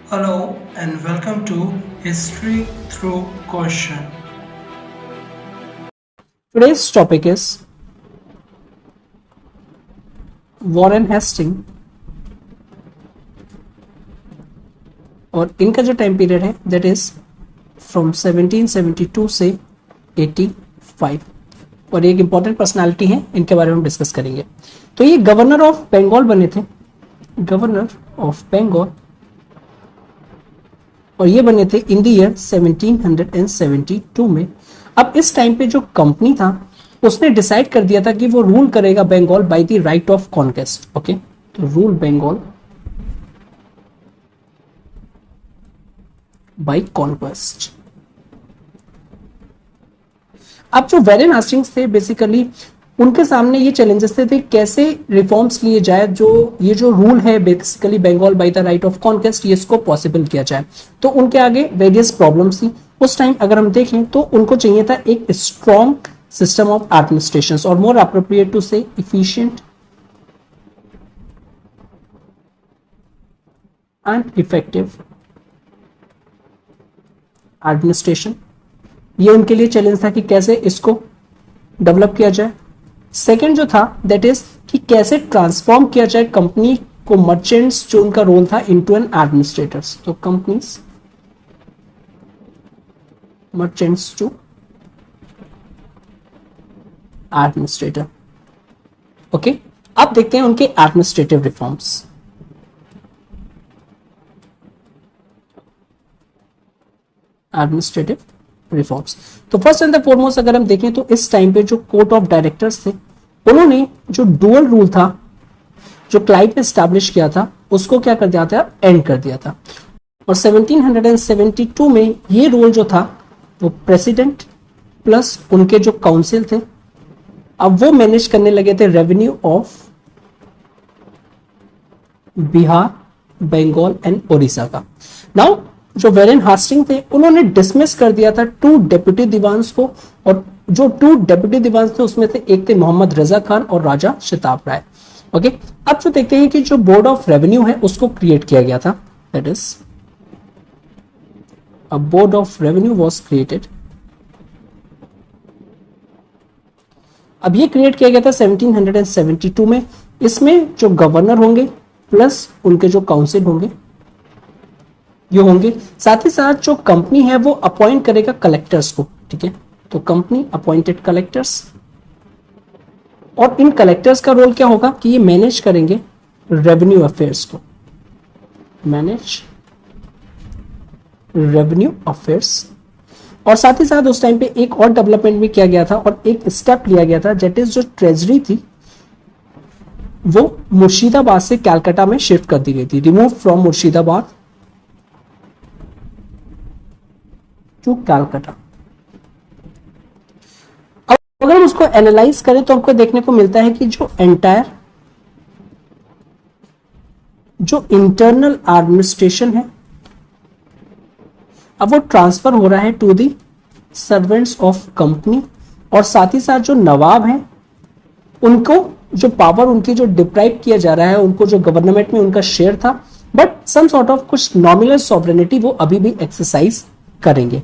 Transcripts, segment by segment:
Hello and welcome to History Through Question. Today's topic is Warren Hasting और इनका जो time period है that is from 1772 से 85 और ये एक इंपॉर्टेंट पर्सनालिटी है, इनके बारे में हम डिस्कस करेंगे। तो ये गवर्नर ऑफ बंगाल बने थे, गवर्नर ऑफ बंगाल, और ये बने थे इन द ईयर 1772 में। अब इस टाइम पे जो कंपनी था उसने डिसाइड कर दिया था कि वो रूल करेगा Bengal by the right of conquest. Okay, तो रूल बंगाल बाय कॉन्क्वेस्ट। अब जो वॉरेन हेस्टिंग्स थे बेसिकली उनके सामने ये चैलेंजेस थे कैसे रिफॉर्म्स लिए जाए, जो ये जो रूल है basically Bengal by the right of conquest, ये इसको पॉसिबल किया जाए। तो उनके आगे वेरियस प्रॉब्लम्स थी उस टाइम। अगर हम देखें तो उनको चाहिए था एक स्ट्रॉन्ग सिस्टम ऑफ एडमिनिस्ट्रेशन और मोर अप्रोप्रिएट टू से इफिशिएंट एंड इफेक्टिव एडमिनिस्ट्रेशन। ये उनके लिए चैलेंज था कि कैसे इसको डेवलप किया जाए। सेकेंड जो था दैट इज कि कैसे ट्रांसफॉर्म किया जाए कंपनी को, मर्चेंट्स जो उनका रोल था, इनटू एन एडमिनिस्ट्रेटर्स। तो companies merchants to administrator. Okay, अब देखते हैं उनके एडमिनिस्ट्रेटिव रिफॉर्म्स। एडमिनिस्ट्रेटिव रिफॉर्म्स, तो फर्स्ट एंड द फॉरमोस्ट अगर हम देखें तो इस टाइम पे जो कोर्ट ऑफ डायरेक्टर्स थे उन्होंने जो डुअल रूल था जो क्लाइव ने स्टैब्लिश किया था उसको क्या कर दिया था, एंड कर दिया था। और 1772 में ये रूल जो था वो प्रेसिडेंट प्लस उनके जो काउंसिल थे, अब वो मैनेज करने लगे थे revenue of Bihar, Bengal and Orissa का। नाउ जो वॉरेन हेस्टिंग थे उन्होंने डिसमिस कर दिया था 2 डेप्यूटी दीवान्स को, और जो 2 डेप्यूटी दीवान थे उसमें से एक थे मोहम्मद रजा खान और राजा शिताब राय। ओके, अब जो देखते हैं कि जो बोर्ड ऑफ रेवेन्यू है उसको क्रिएट किया गया था, that is a board of revenue was created. अब ये क्रिएट किया गया था 1772 में। इसमें जो गवर्नर होंगे प्लस उनके जो काउंसिल होंगे ये होंगे, साथ ही साथ जो कंपनी है वो अपॉइंट करेगा कलेक्टर्स को। ठीक है, तो कंपनी अपॉइंटेड कलेक्टर्स, और इन कलेक्टर्स का रोल क्या होगा कि ये मैनेज करेंगे रेवेन्यू अफेयर्स को, मैनेज रेवेन्यू अफेयर्स। और साथ ही साथ उस टाइम पे एक और डेवलपमेंट भी किया गया था और एक स्टेप लिया गया था, दैट इज जो ट्रेजरी थी वो मुर्शिदाबाद से कलकत्ता में शिफ्ट कर दी गई थी, remove from Murshidabad to Calcutta. अब अगर हम उसको एनालाइज करें तो हमको देखने को मिलता है कि जो एंटायर जो इंटरनल एडमिनिस्ट्रेशन है अब वो ट्रांसफर हो रहा है to the servants of company, और साथ ही साथ जो नवाब हैं उनको जो पावर उनकी जो डिप्राइव किया जा रहा है, उनको जो गवर्नमेंट में उनका शेयर था बट सम सॉर्ट ऑफ कुछ नॉमिनल सॉवरेनिटी वो अभी भी एक्सरसाइज करेंगे।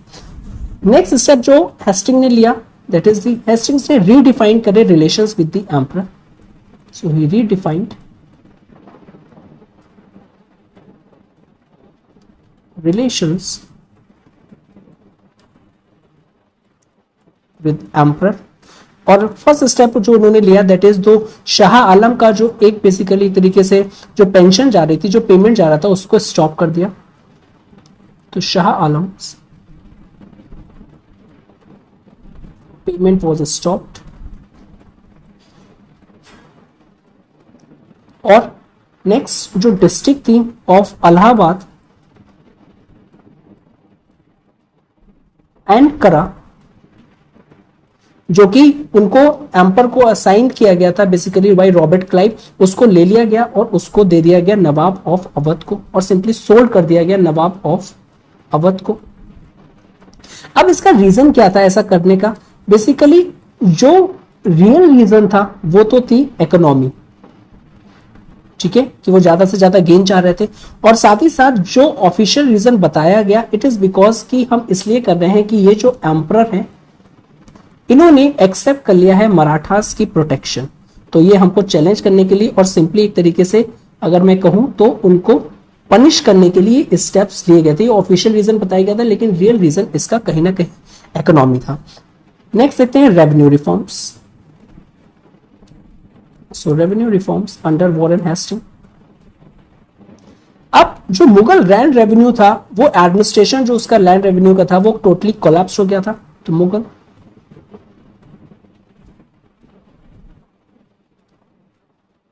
नेक्स्ट स्टेप जो हेस्टिंग ने लिया दैट इज दी हेस्टिंग्स ने रीडिफाइन करे relations with the emperor. So he redefined relations with emperor. और फर्स्ट स्टेप जो उन्होंने लिया दैट इज दो शाह आलम का जो एक बेसिकली तरीके से जो पेंशन जा रही थी, जो पेमेंट जा रहा था उसको स्टॉप कर दिया। तो Shah Alam payment was stopped. और नेक्स्ट जो डिस्ट्रिक्ट थी ऑफ इलाहाबाद एंड करा, जो कि उनको एम्पर को असाइन किया गया था बेसिकली बाय रॉबर्ट क्लाइव, उसको ले लिया गया और उसको दे दिया गया नवाब ऑफ अवध को, और सिंपली सोल्ड कर दिया गया नवाब ऑफ अवध को। अब इसका रीजन क्या था ऐसा करने का, बेसिकली जो रियल रीजन था वो तो थी इकोनॉमी। ठीक है, कि वो ज्यादा से ज्यादा गेन चाह रहे थे। और साथ ही साथ जो ऑफिशियल रीजन बताया गया, इट इज बिकॉज कि हम इसलिए कर रहे हैं कि ये जो एम्परर हैं इन्होंने एक्सेप्ट कर लिया है मराठास की प्रोटेक्शन। तो ये हमको चैलेंज करने के लिए और सिंपली एक तरीके से अगर मैं कहूं तो उनको पनिश करने के लिए स्टेप्स लिए गए थे। ऑफिशियल रीजन बताया गया था, लेकिन रियल रीजन इसका कहीं ना कहीं इकोनॉमी था। नेक्स्ट देखते हैं revenue reforms. So revenue reforms under Warren Hasting. अब जो मुगल लैंड रेवेन्यू था, वो एडमिनिस्ट्रेशन जो उसका लैंड रेवेन्यू का था वो टोटली कोलैप्स हो गया था। तो Mughal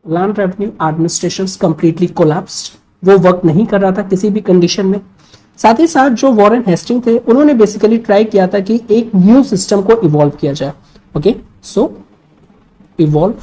land revenue administration completely collapsed, वो वर्क नहीं कर रहा था किसी भी कंडीशन में। साथ ही साथ जो वॉरेन हेस्टिंग थे उन्होंने बेसिकली ट्राई किया था कि एक न्यू सिस्टम को इवॉल्व किया जाए। ओके, सो इवॉल्व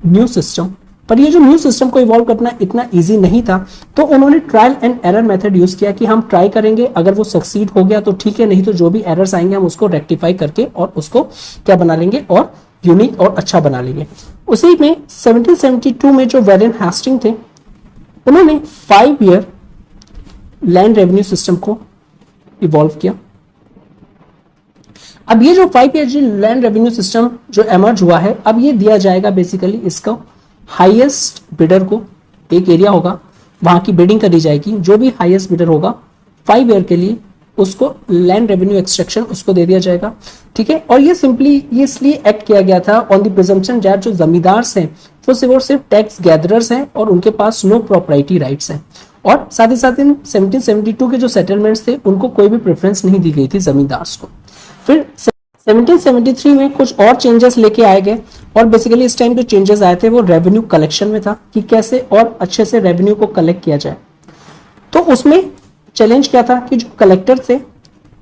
न्यू सिस्टम। पर ये जो न्यू सिस्टम को इवॉल्व करना इतना इजी नहीं था, तो उन्होंने trial and error method use किया कि हम ट्राई करेंगे, अगर वो सक्सीड हो गया तो ठीक है, नहीं तो जो भी एरर्स आएंगे हम उसको रेक्टिफाई करके और उसको क्या बना लेंगे और यूनिक और अच्छा बना लेंगे। उसी में 1772 में जो वॉरेन हेस्टिंग थे उन्होंने 5 ईयर लैंड रेवेन्यू सिस्टम को इवॉल्व किया। अब ये जो 5 ईयर लैंड रेवेन्यू सिस्टम जो एमर्ज हुआ है, अब ये दिया जाएगा बेसिकली इसका हाईएस्ट बिडर को। एक एरिया होगा, वहां की बिडिंग करी जाएगी, जो भी हाईएस्ट बिडर होगा 5 ईयर के लिए उसको लैंड रेवेन्यू एक्सट्रैक्शन उसको दे दिया जाएगा। ठीक है, और ये सिंपली ये इसलिए एक्ट किया गया था ऑन द प्रिजम्पशन दैट जो जमींदार हैं वो सिर्फ टैक्स गैदरर्स हैं और उनके पास नो प्रॉपर्टी राइट्स हैं। और साथ ही साथ इन 1772 के जो सेटलमेंट्स थे उनको कोई भी प्रेफरेंस नहीं दी गई थी जमींदार्स को। फिर 1773 में कुछ और चेंजेस लेके आए गए, और बेसिकली इस टाइम जो चेंजेस आए थे वो रेवेन्यू कलेक्शन में था कि कैसे और अच्छे से रेवेन्यू को कलेक्ट किया जाए। तो उसमें चैलेंज क्या था कि जो कलेक्टर थे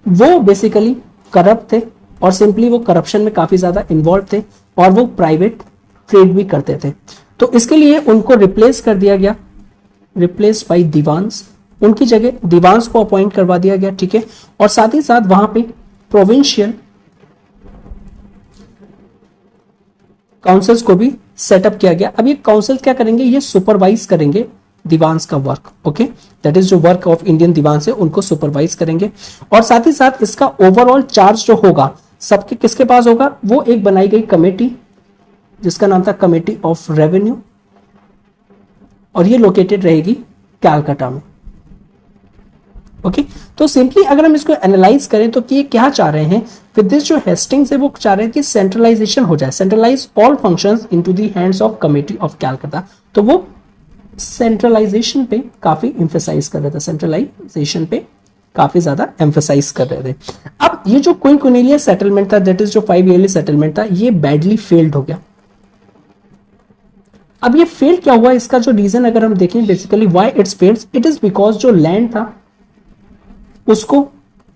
वो बेसिकली करप्ट थे और सिंपली वो करप्शन में काफी ज्यादा इन्वॉल्व थे और वो प्राइवेट ट्रेड भी करते थे। तो इसके लिए उनको रिप्लेस कर दिया गया, रिप्लेस बाय दीवान्स, उनकी जगह दीवान्स को अपॉइंट करवा दिया गया। ठीक है, और साथ ही साथ वहां पे प्रोविंशियल काउंसिल्स को भी सेटअप किया गया। अब ये काउंसिल क्या करेंगे, ये सुपरवाइज करेंगे दीवान्स का वर्क। ओके, दैट इज जो वर्क ऑफ इंडियन दीवान्स है उनको सुपरवाइज करेंगे। और साथ ही साथ इसका ओवरऑल चार्ज जो होगा सबके किसके पास होगा, वो एक बनाई गई कमेटी जिसका नाम था कमेटी ऑफ रेवेन्यू, और ये लोकेटेड रहेगी कैलकाटा में। ओके, तो सिंपली अगर हम इसको एनालाइज करें तो कि ये क्या चाह रहे हैं विद दिस जो हेस्टिंग्स है, वो चाह रहे हैं कि सेंट्रलाइजेशन हो जाए, centralize all functions into the hands of committee of Calcutta. तो वो सेंट्रलाइजेशन पे काफी एम्फेसाइज कर रहे थे, सेंट्रलाइजेशन पे काफी ज्यादा एम्फेसाइज कर रहे थे। अब ये जो क्वीन कुर्नेलिया सेटलमेंट था, दैट इज जो 5 ईयरली सेटलमेंट था, ये बैडली फेल्ड हो गया। अब ये फेल क्या हुआ, इसका जो रीजन अगर हम देखें basically why it's failed, it is because जो लैंड था उसको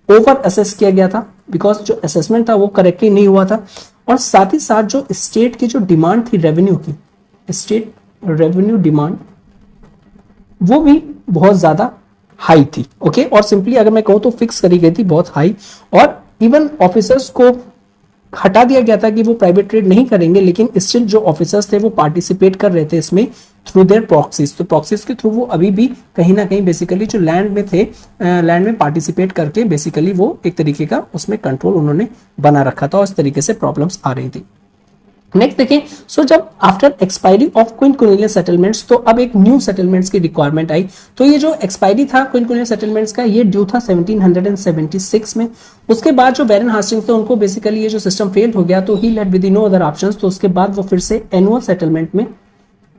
ओवर असेस किया गया था, बिकॉज जो असेसमेंट था वो करेक्टली नहीं हुआ था। और साथ ही साथ जो स्टेट की जो डिमांड थी रेवेन्यू की, स्टेट रेवेन्यू डिमांड वो भी बहुत ज्यादा हाई थी। ओके, और सिंपली अगर मैं कहूं तो फिक्स करी गई थी बहुत हाई, और इवन ऑफिसर्स को हटा दिया गया था कि वो प्राइवेट ट्रेड नहीं करेंगे, लेकिन स्टिल जो ऑफिसर्स थे वो पार्टिसिपेट कर रहे थे इसमें थ्रू देयर प्रॉक्सीज। तो प्रॉक्सीज के थ्रू वो अभी भी कहीं ना कहीं बेसिकली जो लैंड में थे, लैंड में पार्टिसिपेट करके बेसिकली वो एक तरीके का उसमें कंट्रोल उन्होंने बना रखा था, और इस तरीके से प्रॉब्लम्स आ रही थी। नेक्स्ट देखें, सो जब after expiry of quinquennial settlements, तो अब एक न्यू सेटलमेंट्स की रिक्वायरमेंट आई। तो ये जो एक्सपायरी था क्वीन कुर्नेलिया सेटलमेंट्स का, ये ड्यू था 1776 में। उसके बाद जो वॉरेन हेस्टिंग्स थे उनको बेसिकली ये जो सिस्टम फेल हो गया, तो he left with no other options. तो उसके बाद वो फिर से एनुअल सेटलमेंट में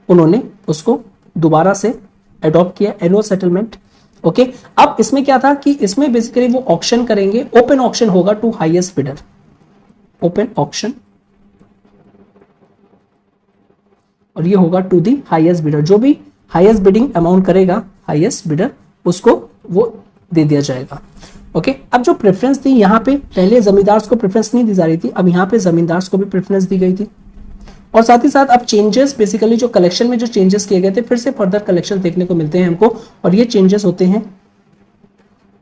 उन्होंने उसको दोबारा से अडॉप्ट किया, एनुअल सेटलमेंट। ओके, अब इसमें क्या था कि इसमें बेसिकली वो ऑक्शन करेंगे, ओपन ऑक्शन होगा to highest bidder, open auction, और ये होगा टू दी हाईएस्ट बिडर। जो भी हाईएस्ट बिडिंग अमाउंट करेगा, हाईएस्ट बिडर, उसको वो दे दिया जाएगा। ओके, अब जो प्रेफरेंस थी यहाँ पे, पहले जमींदार्स को प्रेफरेंस नहीं दी जा रही थी, अब यहाँ पे जमींदार्स को भी प्रेफरेंस दी गई थी। और साथ ही साथ अब चेंजेस बेसिकली जो कलेक्शन में जो चेंजेस किए गए थे, फिर से फर्दर कलेक्शन देखने को मिलते हैं हमको, और ये चेंजेस होते हैं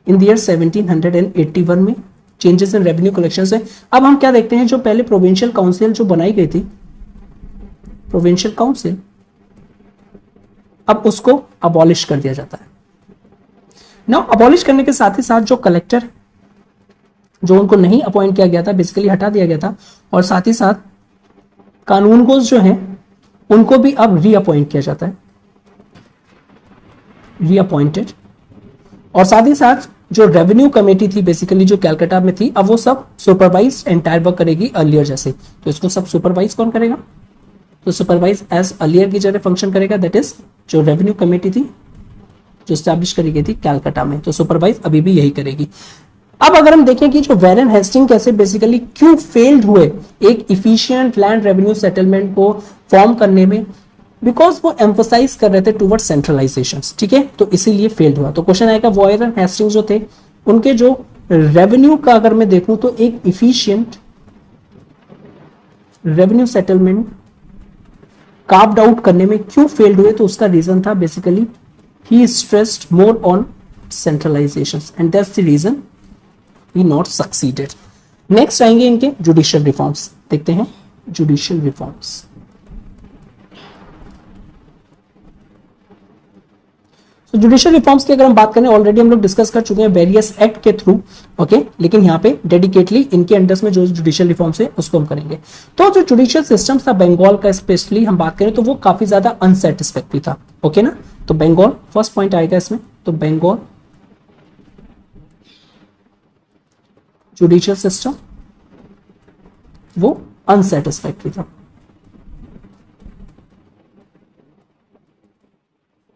इन द ईयर 1781 में, चेंजेस इन रेवेन्यू कलेक्शन से। अब हम क्या देखते हैं, जो पहले प्रोविंशियल काउंसिल जो बनाई गई थी, प्रोविंशियल काउंसिल अब उसको अबॉलिश कर दिया जाता है। नाउ अबॉलिश करने के साथ ही साथ जो कलेक्टर, जो उनको नहीं अपॉइंट किया गया था, बेसिकली हटा दिया गया था, और साथ ही साथ कानून गोज जो हैं उनको भी अब रीअपॉइंट किया जाता है, रीअपॉइंटेड। और साथ ही साथ जो रेवेन्यू कमेटी थी बेसिकली जो कैलकाटा में थी, अब वो सब सुपरवाइज एंटायर वर्क करेगी अर्लियर जैसे। तो इसको सब सुपरवाइज कौन करेगा? तो सुपरवाइज एज अर्लियर की जगह फंक्शन करेगा, दैट इज जो रेवेन्यू कमेटी थी जो स्टैब्लिश करी गई थी कैलकाटा में, तो सुपरवाइज अभी भी यही करेगी। अब अगर हम देखें कि जो वैरेन हेस्टिंग कैसे बेसिकली क्यों फेल्ड हुए एक इफिशिएंट लैंड रेवेन्यू सेटलमेंट को फॉर्म करने में, बिकॉज वो एम्फोसाइज कर रहे थे टुवर्ड सेंट्रलाइजेशन, ठीक है, तो इसीलिए फेल्ड हुआ। तो क्वेश्चन आएगा वॉरेन हेस्टिंग जो थे उनके जो रेवेन्यू का अगर मैं देखूं तो एक efficient revenue settlement carved out करने में क्यों फेल्ड हुए, तो उसका रीजन था basically he stressed more on centralization and that's the reason he not succeeded. Next आएंगे इनके जुडिशियल रिफॉर्म्स, देखते हैं जुडिशियल रिफॉर्म्स। तो जुडिशियल रिफॉर्म्स की अगर हम बात करें, ऑलरेडी हम लोग डिस्कस कर चुके हैं वेरियस एक्ट के थ्रू, ओके, लेकिन यहाँ पे डेडिकेटली इनके अंडर्स में जो जुडिशियल रिफॉर्म्स है उसको हम करेंगे। तो जो जुडिशियल सिस्टम था बंगाल का स्पेशली हम बात करें तो वो काफी ज्यादा अनसेटिस्फैक्टरी था, ओके ना। तो बंगाल फर्स्ट पॉइंट आएगा इसमें, तो बंगाल जुडिशियल सिस्टम वो अनसेटिस्फैक्टरी था।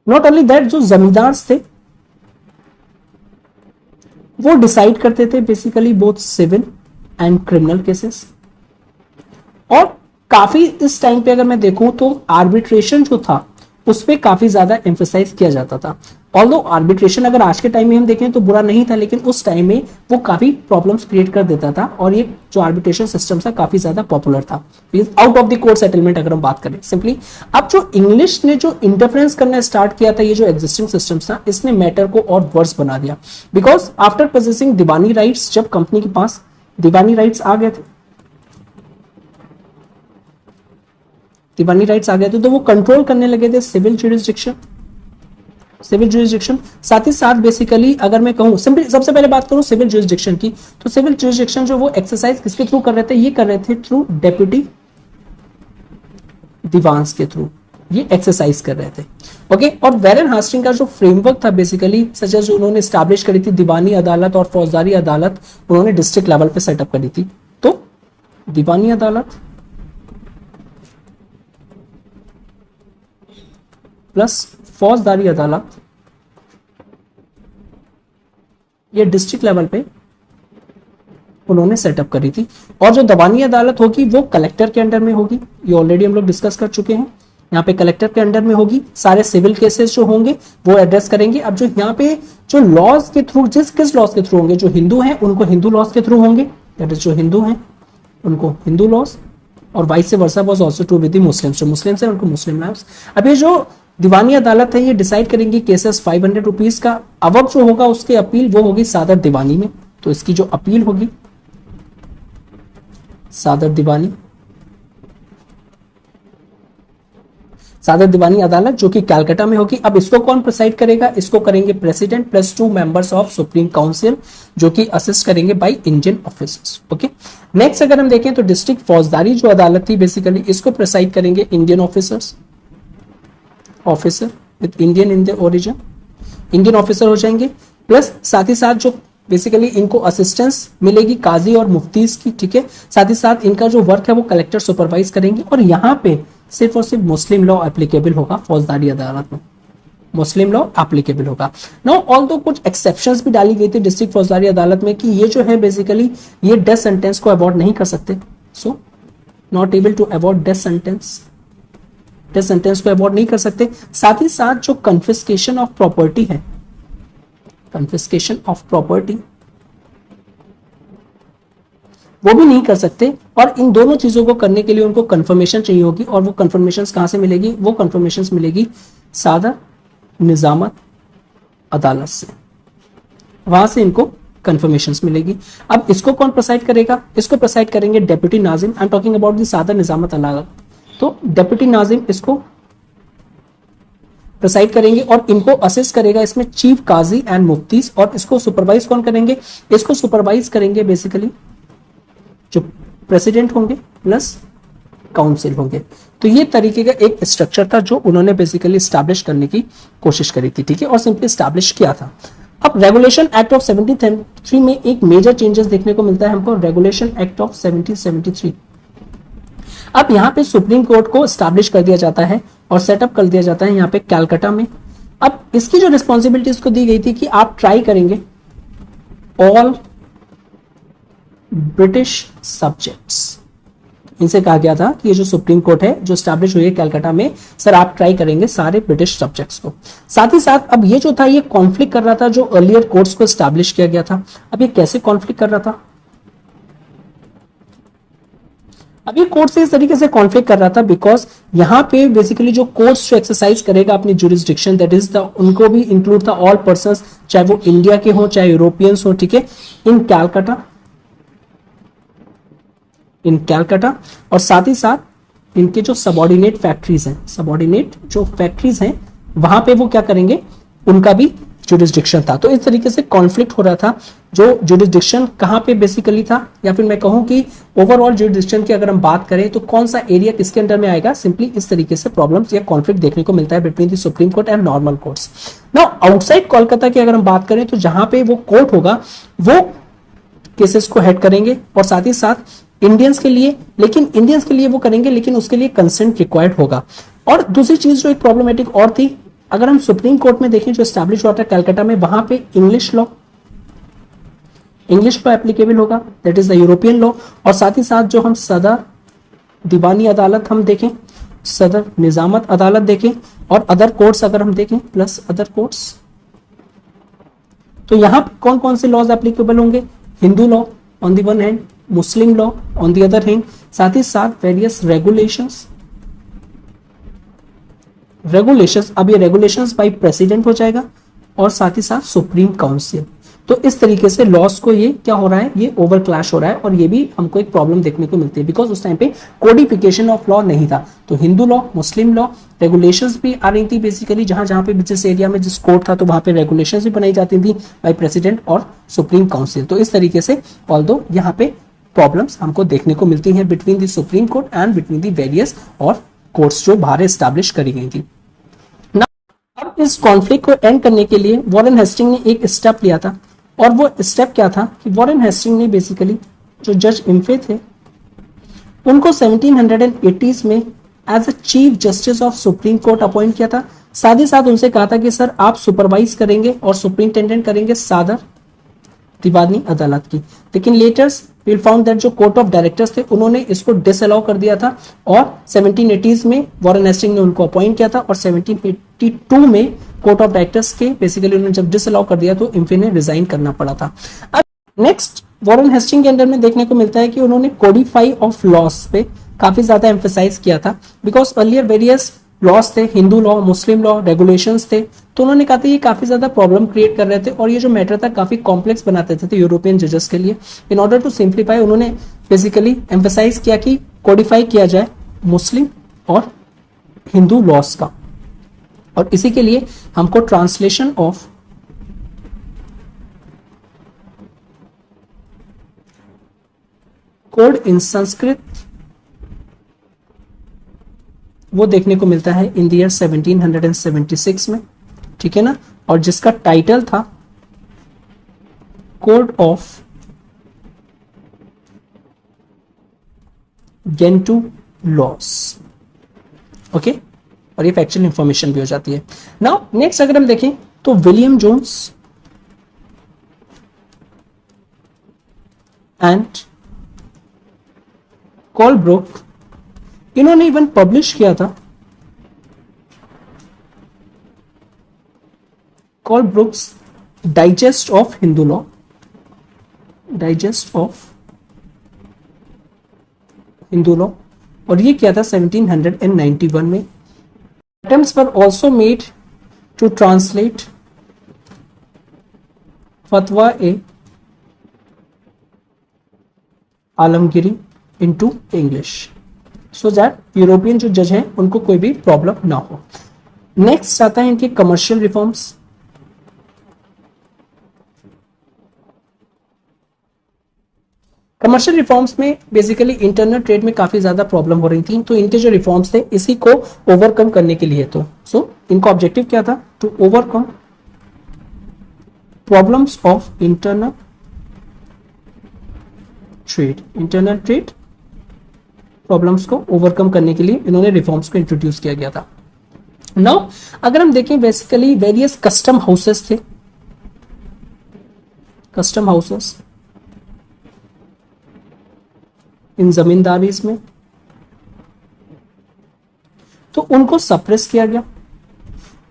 नॉट ओनली दैट, जो जमींदार थे वो डिसाइड करते थे basically both civil and criminal cases, और काफी इस टाइम पे अगर मैं देखूं तो आर्बिट्रेशन जो था उस पर काफी ज्यादा एम्फेसाइज किया जाता था। ऑल्दो आर्बिट्रेशन अगर आज के टाइम में हम देखें तो बुरा नहीं था, लेकिन उस टाइम में वो काफी प्रॉब्लम्स क्रिएट कर देता था, और ये जो आर्बिट्रेशन सिस्टम था काफी ज्यादा पॉपुलर था out of the court settlement अगर हम बात करें सिंपली। अब जो इंग्लिश ने जो इंटरफेरेंस करना स्टार्ट किया था, ये जो एग्जिस्टिंग सिस्टम था, इसने मैटर को और वर्स बना दिया, because after possessing Deewani rights, जब कंपनी के पास दीवानी राइट्स आ गए थे, दीवानी राइट्स आ गए थे, तो वो कंट्रोल करने लगे थे सिविल जुरिस्डिक्शन, सिविल जुरिस्डिक्शन। साथ ही साथ बेसिकली अगर मैं कहूं सिंपली, सबसे पहले बात करूं सिविल जुरिस्डिक्शन की, तो सिविल जुरिस्डिक्शन जो वो एक्सरसाइज किसके थ्रू कर रहे थे, ये कर रहे थे थ्रू डेप्यूटी दीवान्स के थ्रू, ये एक्सरसाइज कर रहे थे, ओके। और वैरेन हेस्टिंग का जो फ्रेमवर्क था बेसिकली सच जो उन्होंने स्टैब्लिश करी थी दीवानी अदालत और फौजदारी अदालत, उन्होंने डिस्ट्रिक्ट लेवल पे सेटअप करी थी। तो दीवानी अदालत प्लस फौजदारी अदालत, ये डिस्ट्रिक्ट लेवल पे उन्होंने सेटअप करी थी। और जो दीवानी अदालत होगी वो कलेक्टर के अंडर में होगी, ये ऑलरेडी हम लोग डिस्कस कर चुके हैं। यहाँ पे कलेक्टर के अंडर में होगी, सारे सिविल केसेस जो होंगे वो एड्रेस करेंगे। अब जो यहाँ पे जो लॉज के थ्रू, किस लॉज के थ्रू होंगे, जो हिंदू हैं उनको हिंदू लॉज के थ्रू होंगे, दैट इज जो हिंदू हैं उनको हिंदू लॉज, और vice versa was also true with the Muslims, जो मुस्लिम्स हैं उनको मुस्लिम लॉज। अब ये जो दीवानी अदालत है ये डिसाइड करेंगी केसेस 500 रुपीज का, अब जो होगा उसकी अपील वो होगी सादर दीवानी में, तो इसकी जो अपील होगी सादर दीवानी, सादर दीवानी अदालत जो कि कैलकाटा में होगी। अब इसको कौन प्रिसाइड करेगा, इसको करेंगे president plus 2 members of supreme council, जो कि असिस्ट करेंगे by Indian officers, okay. Next अगर हम देखें तो डिस्ट्रिक्ट फौजदारी जो अदालत थी बेसिकली इसको प्रिसाइड करेंगे Indian officers, officer with Indian in the origin, Indian officer हो जाएंगे। प्लस साथ ही साथ जो बेसिकली इनको असिस्टेंस मिलेगी काजी और मुफ्तीज की, ठीक है। साथ ही साथ इनका जो वर्क है वो कलेक्टर सुपरवाइज करेंगे, और यहाँ पे सिर्फ और सिर्फ मुस्लिम लॉ एप्लीकेबल होगा फौजदारी अदालत में, मुस्लिम लॉ एप्लीकेबल होगा। नो ऑल्दो कुछ एक्सेप्शंस भी डाली गई थी डिस्ट्रिक्ट फौजदारी अदालत में कि ये जो है बेसिकली ये डेथ सेंटेंस को अवॉर्ड नहीं कर सकते, so not able to award death sentence, death sentence को अवॉर्ड नहीं कर सकते। साथ ही साथ जो कन्फिस्केशन ऑफ प्रॉपर्टी है, कन्फिस्केशन ऑफ प्रॉपर्टी वो भी नहीं कर सकते, और इन दोनों चीजों को करने के लिए उनको कंफर्मेशन चाहिए होगी, और वो कंफर्मेशन कहां से मिलेगी, वो कंफर्मेशन मिलेगी सादर निजामत अदालत से, वहां से इनको कंफर्मेशन मिलेगी। अब इसको कौन प्रिसाइड करेगा, इसको प्रिसाइड करेंगे deputy Nazim, I am talking about the सादर निजामत अदालत। तो डेप्यूटी नाजिम इसको प्रिसाइड करेंगे और इनको असिस्ट करेगा इसमें चीफ काजी एंड मुफ्तीज। और इसको सुपरवाइज कौन करेंगे? इसको सुपरवाइज करेंगे बेसिकली जो प्रेसिडेंट होंगे प्लस काउंसिल होंगे। तो ये तरीके का एक स्ट्रक्चर था जो उन्होंने बेसिकली स्टैब्लिश करने की कोशिश करी थी, ठीक है, और सिंपली स्टैब्लिश किया था। अब रेगुलेशन एक्ट ऑफ 1773 में एक मेजर चेंजेस देखने को मिलता है हमको, रेगुलेशन एक्ट ऑफ 1773। अब यहाँ पे सुप्रीम कोर्ट को स्टैब्लिश कर दिया जाता है और सेटअप कर दिया जाता है यहाँ पे कैलकाटा में। अब इसकी जो रिस्पॉन्सिबिलिटी इसको दी गई थी कि आप ट्राई करेंगे ऑल ब्रिटिश सब्जेक्ट्स। इनसे कहा गया था कि ये जो सुप्रीम कोर्ट है जो स्टैब्लिश हुई है कैलकाटा में, सर आप ट्राई करेंगे सारे ब्रिटिश सब्जेक्ट्स को। साथ ही साथ अब ये जो था ये कॉन्फ्लिक्ट कर रहा था जो अर्लियर कोर्ट्स को स्टैब्लिश किया गया था। अब ये कैसे कॉन्फ्लिक्ट कर रहा था? अब ये कोर्ट से इस तरीके से कॉन्फ्लिक्ट कर रहा था बिकॉज यहाँ पे बेसिकली जो कोर्ट्स जो एक्सरसाइज करेगा अपनी जुरिस्डिक्शन, दैट इज द, उनको भी इंक्लूड था ऑल पर्संस, चाहे वो इंडिया के हो चाहे यूरोपियंस हो, ठीक है, इन कैलकाटा। और साथ ही साथ इनके जो सबऑर्डिनेट फैक्ट्रीज हैं, सबऑर्डिनेट जो फैक्ट्रीज हैं वहां पे वो क्या करेंगे, उनका भी जुरिस्डिक्शन था। तो इस तरीके से कॉन्फ्लिक्ट हो रहा था। जो जुरिस्डिक्शन कहां पे बेसिकली था, या फिर मैं कहूं कि ओवरऑल जुरिस्डिक्शन की अगर हम बात करें तो कौन सा एरिया किसके अंडर में आएगा, सिंपली इस तरीके से प्रॉब्लम्स या कॉन्फ्लिक्ट देखने को मिलता है between the supreme court and normal courts. Now outside Kolkata की अगर हम बात करें तो जहां पे वो कोर्ट होगा वो केसेस को हेड करेंगे और साथ ही साथ इंडियंस के लिए, लेकिन इंडियंस के लिए वो करेंगे लेकिन उसके लिए कंसेंट रिक्वायर्ड होगा। और दूसरी चीज जो एक प्रॉब्लमेटिक और थी, अगर हम सुप्रीम कोर्ट में देखें जो स्टैब्लिश हुआ था कैलकाटा में, वहां पे इंग्लिश लॉ एप्लीकेबल होगा, that is the European law. और साथ ही साथ जो हम सदर दीवानी अदालत हम देखें, सदर निजामत अदालत देखें और अदर कोर्ट्स अगर हम देखें प्लस अदर कोर्ट्स, तो यहां पे कौन कौन से लॉज एप्लीकेबल होंगे? Hindu law on the one hand, Muslim law on the other hand, साथ ही साथ वेरियस रेगुलेशंस। अब ये रेगुलेशंस बाय प्रेसिडेंट हो जाएगा और साथ ही साथ सुप्रीम काउंसिल। तो इस तरीके से लॉस को ये क्या हो रहा है, ये ओवर क्लैश हो रहा है और ये भी हमको एक प्रॉब्लम देखने को मिलती है बिकॉज उस टाइम पे कोडिफिकेशन ऑफ लॉ नहीं था। तो हिंदू लॉ, मुस्लिम लॉ, रेगुलेशंस भी आ रही थी बेसिकली, जहां जहां पे जिस एरिया में जिस कोर्ट था तो वहां पे रेगुलेशंस भी बनाई जाती थी बाय प्रेसिडेंट और सुप्रीम काउंसिल। तो इस तरीके से ऑल्दो यहाँ पे प्रॉब्लम्स हमको देखने को मिलती हैं between the supreme court and between the various और कोर्ट्स जो बाहर एस्टैब्लिश करी गई थी। अब इस कॉन्फ्लिक्ट को एंड करने के लिए वॉरेन हेस्टिंग ने एक स्टेप लिया था और वो स्टेप क्या था कि वॉरेन हेस्टिंग ने बेसिकली जो जज इम्फे थे उनको 1780s में as a chief justice of supreme court appoint किया था। साथ ही साथ उनसे कहा था कि सर आप सुपरवाइज करेंगे और सुपरिंटेंडेंट करेंगे सादर दीवानी अदालत की। लेकिन लेटर्स विल फाउंड दैट जो कोर्ट ऑफ डायरेक्टर्स थे उन्होंने इसको डिसअलाउ कर दिया था और 1780s में वॉरेन हेस्टिंग ने उनको अपॉइंट किया था और 1782 में कोर्ट ऑफ डायरेक्टर्स के बेसिकली उन्होंने जब डिसअलाउ कर दिया तो इम्फे ने रिजाइन करना पड़ा था। अब नेक्स्ट वॉरेन हेस्टिंग के अंदर में देखने को मिलता है कि उन्होंने कोडिफाई ऑफ लॉस पे काफी ज्यादा एम्फेसाइज किया था बिकॉज अर्लियर वेरियस लॉस थे, हिंदू लॉ, मुस्लिम लॉ, रेगुलेशंस थे, तो उन्होंने कहा था ये काफी ज्यादा प्रॉब्लम क्रिएट कर रहे थे और ये जो मैटर था काफी कॉम्प्लेक्स बनाते थे यूरोपियन जजेस के लिए। इन ऑर्डर टू सिंप्लीफाई उन्होंने बेसिकली एम्फेसाइज किया कि कोडिफाई किया जाए मुस्लिम और हिंदू लॉस का, और इसी के लिए हमको ट्रांसलेशन ऑफ कोड इन संस्कृत वो देखने को मिलता है इन द ईयर 1776 में, ठीक है ना, और जिसका टाइटल था कोड ऑफ गेंटू लॉस। ओके, और ये फैक्चुअल इंफॉर्मेशन भी हो जाती है। नाउ नेक्स्ट अगर हम देखें तो विलियम जोन्स एंड कोलब्रुक, इन्होंने इवन पब्लिश किया था Colebrooke's digest of Hindu law, digest of Hindu law, और ये किया था 1791 में। Attempts were also made to translate Fatwa e Alamgiri into English so that European जो जज हैं उनको कोई भी प्रॉब्लम ना हो। नेक्स्ट आता है इनके कमर्शियल रिफॉर्म्स। कमर्शियल रिफॉर्म्स में बेसिकली इंटरनल ट्रेड में काफी ज्यादा प्रॉब्लम हो रही थी, तो इनके जो रिफॉर्म्स थे इसी को ओवरकम करने के लिए, तो इनका ऑब्जेक्टिव क्या था, to overcome problems of internal trade problems को ओवरकम करने के लिए इन्होंने रिफॉर्म्स को इंट्रोड्यूस किया गया था। नाउ अगर हम देखें बेसिकली वेरियस कस्टम हाउसेस थे, कस्टम हाउसेस इन जमींदारीज में, तो उनको सप्रेस किया गया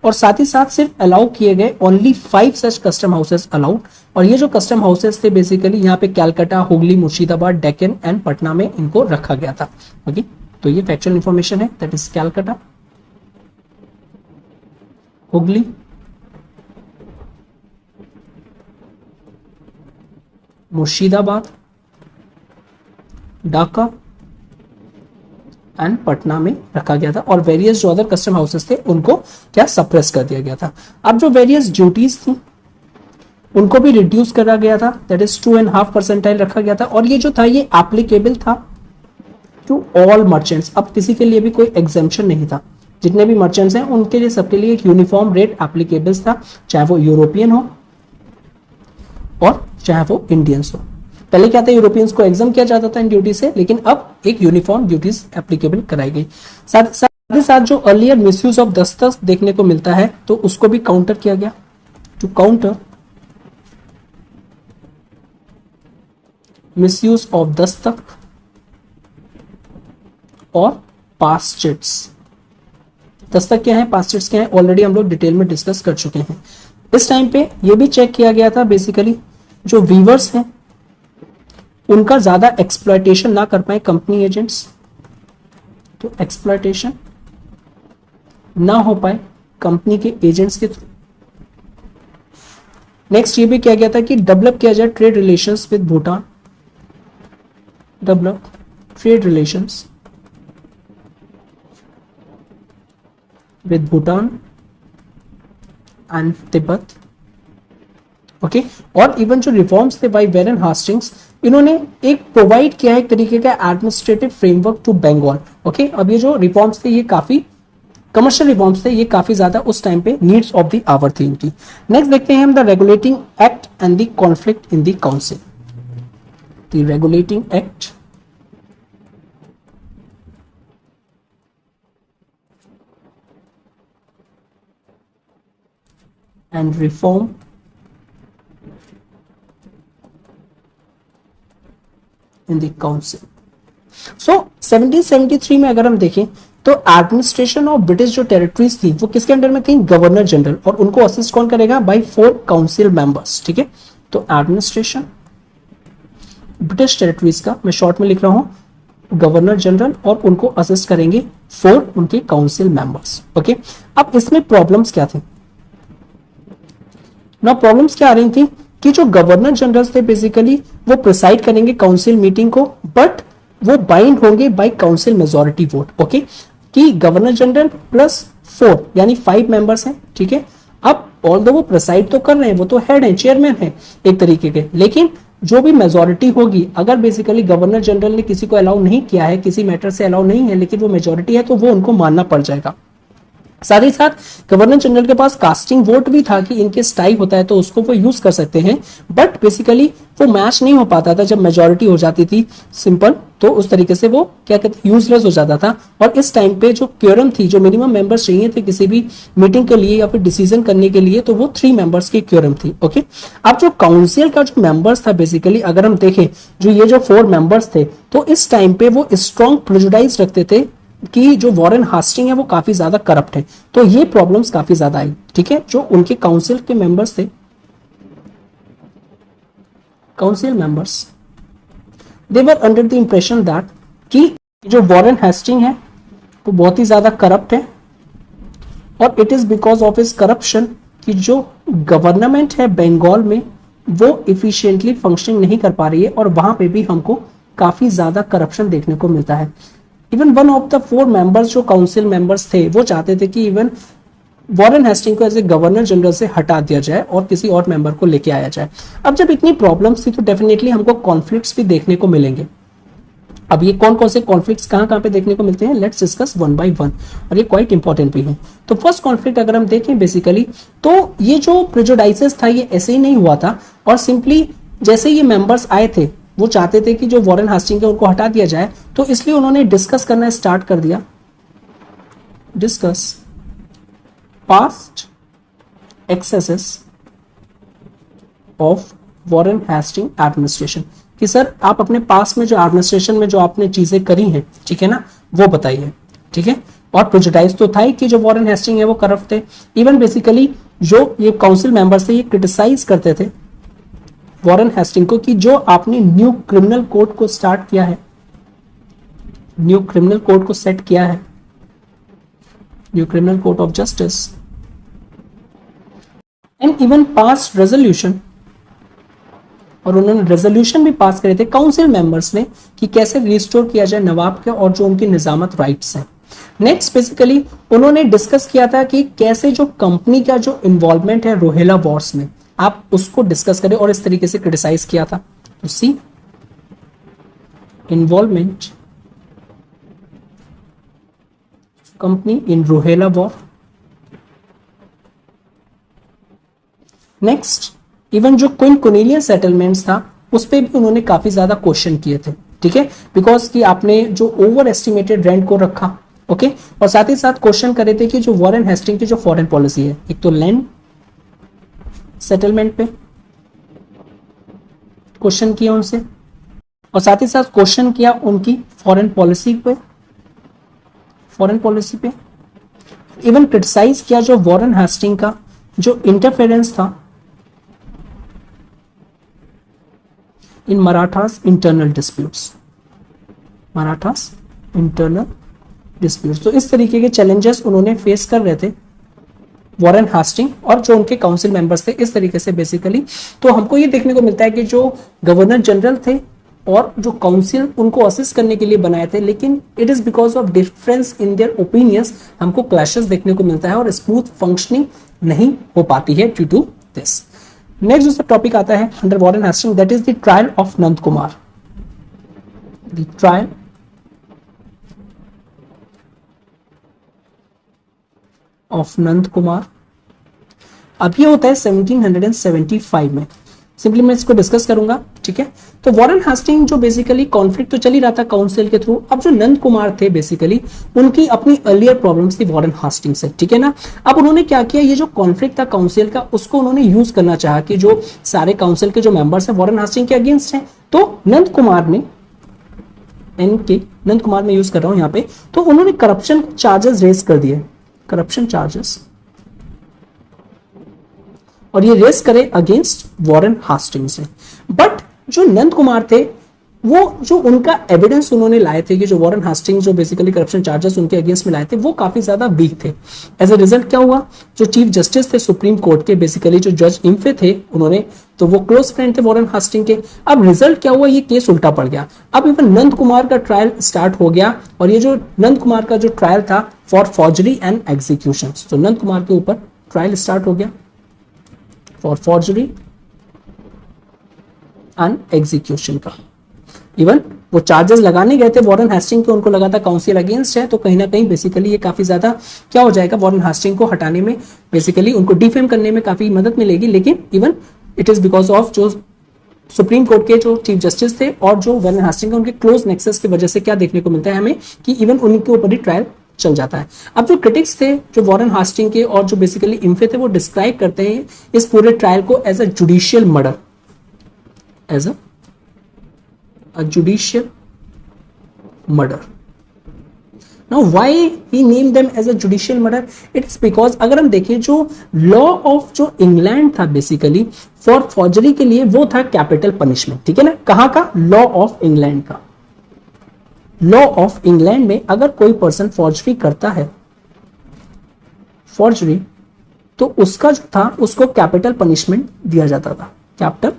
और साथ ही साथ सिर्फ अलाउ किए गए ओनली 5 सच कस्टम हाउसेस अलाउड। और ये जो कस्टम हाउसेस थे बेसिकली यहाँ पे कैलकाटा, हुगली, मुर्शिदाबाद, डेक्कन एंड पटना में इनको रखा गया था। ओके, तो ये फैक्चुअल इंफॉर्मेशन है, that is Calcutta, Hooghly, Murshidabad, Dhaka and Patna में रखा गया था। और वेरियस जो अदर कस्टम हाउसेस थे उनको क्या सप्रेस कर दिया गया था। अब जो वेरियस ड्यूटीज थी उनको भी रिड्यूस करा गया था, दैट इज 2.5% रखा गया था। और ये जो था ये एप्लीकेबल था टू ऑल मर्चेंट्स, अब किसी के लिए भी कोई एग्जेम्पशन नहीं था। जितने भी मर्चेंट्स हैं उनके लिए सबके लिए एक यूनिफॉर्म रेट एप्लीकेबल था, चाहे वो यूरोपियन हो और चाहे वो इंडियंस हो। पहले क्या था, यूरोपियंस को एग्जाम किया जाता था इन ड्यूटी से, लेकिन अब एक यूनिफॉर्म ड्यूटीज एप्लीकेबल कराई गई। साथ ही साथ जो अर्लियर मिसयूज ऑफ दस्तक देखने को मिलता है तो उसको भी काउंटर किया गया, to counter misuse of Dastak और पासचेट्स। दस्तक क्या है, पासचेट्स क्या है, ऑलरेडी हम लोग डिटेल में डिस्कस कर चुके हैं। इस टाइम पे ये भी चेक किया गया था बेसिकली जो वीवर्स हैं उनका ज्यादा एक्सप्लॉयटेशन ना कर पाए कंपनी एजेंट्स, तो एक्सप्लॉयटेशन ना हो पाए कंपनी के एजेंट्स के थ्रू। नेक्स्ट ये भी किया गया था कि डेवलप किया जाए trade relations with Bhutan, develop trade relations with Bhutan and Tibet. Okay, और इवन जो रिफॉर्म्स थे बाय वॉरेन हास्टिंग्स, इन्होंने एक प्रोवाइड किया है एक तरीके का administrative framework to Bengal. Okay, अब ये जो रिफॉर्म्स थे ये काफी कमर्शियल रिफॉर्म्स थे, ये काफी ज्यादा उस टाइम पे नीड्स ऑफ द आवर थी इनकी। नेक्स्ट देखते हैं हम the regulating act and the conflict in the council. The regulating act and reform in the council. So 1773 में अगर हम देखें तो एडमिनिस्ट्रेशन ऑफ ब्रिटिश जो टेरिटरीज थी वो किसके अंडर में थी, गवर्नर जनरल, और उनको असिस्ट कौन करेगा, बाय 4 काउंसिल मेंबर्स। ठीक है, तो एडमिनिस्ट्रेशन ब्रिटिश टेरिटरीज का मैं शॉर्ट में लिख रहा हूं गवर्नर जनरल, और उनको असिस्ट करेंगे 4 उनके काउंसिल मेंबर्स। ओके, अब इसमें प्रॉब्लम्स क्या थे ना, प्रॉब्लम्स क्या आ रही थी कि जो गवर्नर जनरल थे बेसिकली वो प्रिसाइड करेंगे काउंसिल मीटिंग को, बट वो बाइंड होंगे by council majority vote. Okay, कि गवर्नर जनरल प्लस 4 यानी 5 मेंबर्स हैं। ठीक है, अब ऑल्दो वो प्रिसाइड तो कर रहे हैं, वो तो हेड है, चेयरमैन है एक तरीके के, लेकिन जो भी मेजॉरिटी होगी, अगर बेसिकली गवर्नर जनरल ने किसी को अलाउ नहीं किया है, किसी मैटर से अलाउ नहीं है, लेकिन वो मेजॉरिटी है, तो वो उनको मानना पड़ जाएगा। साथ ही साथ गवर्नर जनरल के पास कास्टिंग वोट भी था कि इनकेस टाई होता है तो उसको वो यूज कर सकते हैं, बट बेसिकली वो मैच नहीं हो पाता था जब मेजॉरिटी हो जाती थी सिंपल, तो उस तरीके से वो क्या कहते हैं यूजलेस हो जाता था। और इस टाइम पे जो क्योरम थी, जो मिनिमम मेंबर्स चाहिए थे किसी भी मीटिंग के लिए या फिर डिसीजन करने के लिए, तो वो 3 मेंबर्स की क्योरम थी। ओके, अब जो काउंसिल का जो मेंबर्स था बेसिकली अगर हम देखें, जो ये जो 4 मेंबर्स थे, तो इस टाइम पे वो स्ट्रॉन्ग प्रेजुडाइज रखते थे कि जो वॉरेन हास्टिंग है वो काफी ज्यादा करप्ट है, तो ये प्रॉब्लम्स काफी ज्यादा आई। ठीक है, जो उनके काउंसिल के मेंबर्स थे, council members, they were under the impression that कि जो वॉरेन हास्टिंग है वो बहुत ही ज्यादा करप्ट है, और it is because of is corruption कि जो गवर्नमेंट है बंगाल में वो इफिशिएंटली फंक्शनिंग नहीं कर पा रही है, और वहां पे भी हमको काफी ज्यादा करप्शन देखने को मिलता है। Even one of the 4 members जो काउंसिल मेंबर्स थे वो चाहते थे कि इवन वॉरेन हेस्टिंग को एज ए गवर्नर जनरल से हटा दिया जाए और किसी और मेंबर को लेके आया जाए। अब जब इतनी प्रॉब्लम्स थी तो डेफिनेटली हमको कॉन्फ्लिक्ट्स भी देखने को मिलेंगे। अब ये कौन कौन से कॉन्फ्लिक्ट्स कहाँ पे देखने को मिलते हैं, let's discuss one by one, और ये क्वाइट इंपॉर्टेंट भी है। तो फर्स्ट कॉन्फ्लिक्ट अगर हम देखें बेसिकली, तो ये जो प्रेजुडाइसेस था ये ऐसे ही नहीं हुआ था, और सिंपली जैसे ये मेंबर्स आए थे वो चाहते थे कि जो वॉरेन हेस्टिंग है उनको हटा दिया जाए, तो इसलिए उन्होंने डिस्कस करना स्टार्ट कर दिया, discuss past excesses of Warren Hasting administration, कि सर आप अपने पास में जो एडमिनिस्ट्रेशन में जो आपने चीजें करी हैं, ठीक है ना, वो बताइए, ठीक है। और प्रेजुडाइज तो था ही कि जो वॉरेन हेस्टिंग है वो करप्ट थे। इवन बेसिकली जो ये काउंसिल मेंबर्स थे ये क्रिटिसाइज करते थे वॉरेन हेस्टिंग को कि जो आपने न्यू क्रिमिनल कोड को स्टार्ट किया है, न्यू क्रिमिनल कोड को सेट किया है, new criminal code of justice, and even pass resolution, और उन्होंने रेजोल्यूशन भी पास करे थे काउंसिल मेंबर्स ने कि कैसे रिस्टोर किया जाए नवाब के और जो उनकी निजामत राइट्स हैं। नेक्स्ट बेसिकली उन्होंने डिस्कस किया था कि कैसे जो कंपनी का जो इन्वॉल्वमेंट है रोहेला वॉर्स में आप उसको डिस्कस करें, और इस तरीके से क्रिटिसाइज किया था। तो see involvement company in Rohilla war. Next even जो क्वीन कोर्नेलिया सेटलमेंट्स था उस पे भी उन्होंने काफी ज्यादा क्वेश्चन किए थे, ठीक है, बिकॉज कि आपने जो ओवर एस्टिमेटेड रेंट को रखा, ओके, और साथ ही साथ क्वेश्चन करे थे कि जो वॉरेन हेस्टिंग की जो फॉरेन पॉलिसी है, एक तो लैंड सेटलमेंट पे क्वेश्चन किया उनसे, और साथ ही साथ क्वेश्चन किया उनकी फॉरेन पॉलिसी पे, फॉरेन पॉलिसी पे इवन क्रिटिसाइज किया जो वॉरेन हेस्टिंग का जो इंटरफेरेंस था in Marathas internal disputes, Marathas internal disputes. तो इस तरीके के चैलेंजेस उन्होंने फेस कर रहे थे वॉरेन हेस्टिंग और जो उनके काउंसिल मेंबर्स थे। इस तरीके से बेसिकली तो हमको ये देखने को मिलता है कि जो गवर्नर जनरल थे और जो काउंसिल उनको असिस्ट करने के लिए बनाए थे, लेकिन it is because of difference in their opinions हमको क्लैशेस देखने को मिलता है और स्मूथ फंक्शनिंग नहीं हो पाती है ड्यू टू दिस। नेक्स्ट दूसरा टॉपिक आता है under Warren Hastings, that is the trial of Nand Kumar, the trial of Nand Kumar. अब ये होता है 1775 में, सिंपली मैं इसको डिस्कस करूंगा, ठीक है। तो वॉरेन हेस्टिंग जो बेसिकली कॉन्फ्लिक्ट तो चल ही रहा था काउंसिल के थ्रू, अब जो नंद कुमार थे बेसिकली उनकी अपनी अर्लियर प्रॉब्लम्स थी वॉरेन हेस्टिंग से, ठीक है ना। अब उन्होंने क्या किया, ये जो कॉन्फ्लिक्ट था काउंसिल का उसको उन्होंने यूज करना चाहा कि जो सारे काउंसिल के जो मेंबर्स हैं वॉरेन हेस्टिंग के अगेंस्ट हैं, तो नंद कुमार ने नंद कुमार में यूज कर रहा हूं यहाँ पे, तो उन्होंने करप्शन चार्जेस रेज कर दिए, करप्शन चार्जेस, और ये रेस करे अगेंस्ट वॉरेन हेस्टिंग से। बट जो नंद कुमार थे वो जो उनका एविडेंस उन्होंने लाए थे कि जो वॉरेन हेस्टिंग जो बेसिकली करप्शन चार्जेस उनके अगेंस्ट में लाए थे वो काफी ज्यादा वीक थे। एज अ रिजल्ट क्या हुआ, जो चीफ जस्टिस थे सुप्रीम कोर्ट के बेसिकली जो जज इम्फे थे उन्होंने, तो वो क्लोज फ्रेंड थे वॉरेन हेस्टिंग के। अब रिजल्ट क्या हुआ, ये केस उल्टा पड़ गया। अब इवन नंद कुमार का ट्रायल स्टार्ट हो गया, और ये जो नंद कुमार का जो ट्रायल था फॉर फॉर्जरी एंड एग्जीक्यूशन, तो नंद कुमार के ऊपर ट्रायल स्टार्ट हो गया फॉर फॉर्जरी एंड एग्जीक्यूशन का। इवन वो चार्जेस लगाने गए थे वॉरेन हेस्टिंग के, उनको लगा था काउंसिल अगेंस्ट है, तो कहीं ना कहीं बेसिकली ये काफी ज्यादा क्या हो जाएगा, वॉरेन हेस्टिंग को हटाने में बेसिकली उनको डिफेम करने में काफी मदद मिलेगी। लेकिन even it is because of जो सुप्रीम कोर्ट के जो चीफ जस्टिस थे और जो वॉरेन हेस्टिंग उनके क्लोज नेक्सस की वजह से क्या देखने को मिलता है हमें कि इवन उनके ऊपर ही ट्रायल चल जाता है। अब जो क्रिटिक्स थे जो वॉरेन हेस्टिंग के और जो बेसिकली इम्फे थे वो डिस्क्राइब करते हैं इस पूरे ट्रायल को as a judicial murder, as a judicial murder. Now why he name them as a judicial murder, it is because अगर हम देखें जो लॉ ऑफ जो इंग्लैंड था बेसिकली फॉर फॉर्जरी के लिए वो था कैपिटल पनिशमेंट, ठीक है ना। कहां का, लॉ ऑफ इंग्लैंड का। लॉ ऑफ इंग्लैंड में अगर कोई पर्सन फॉर्जरी करता है, फॉर्जरी, तो उसका जो था उसको कैपिटल पनिशमेंट दिया जाता था, कैपिटल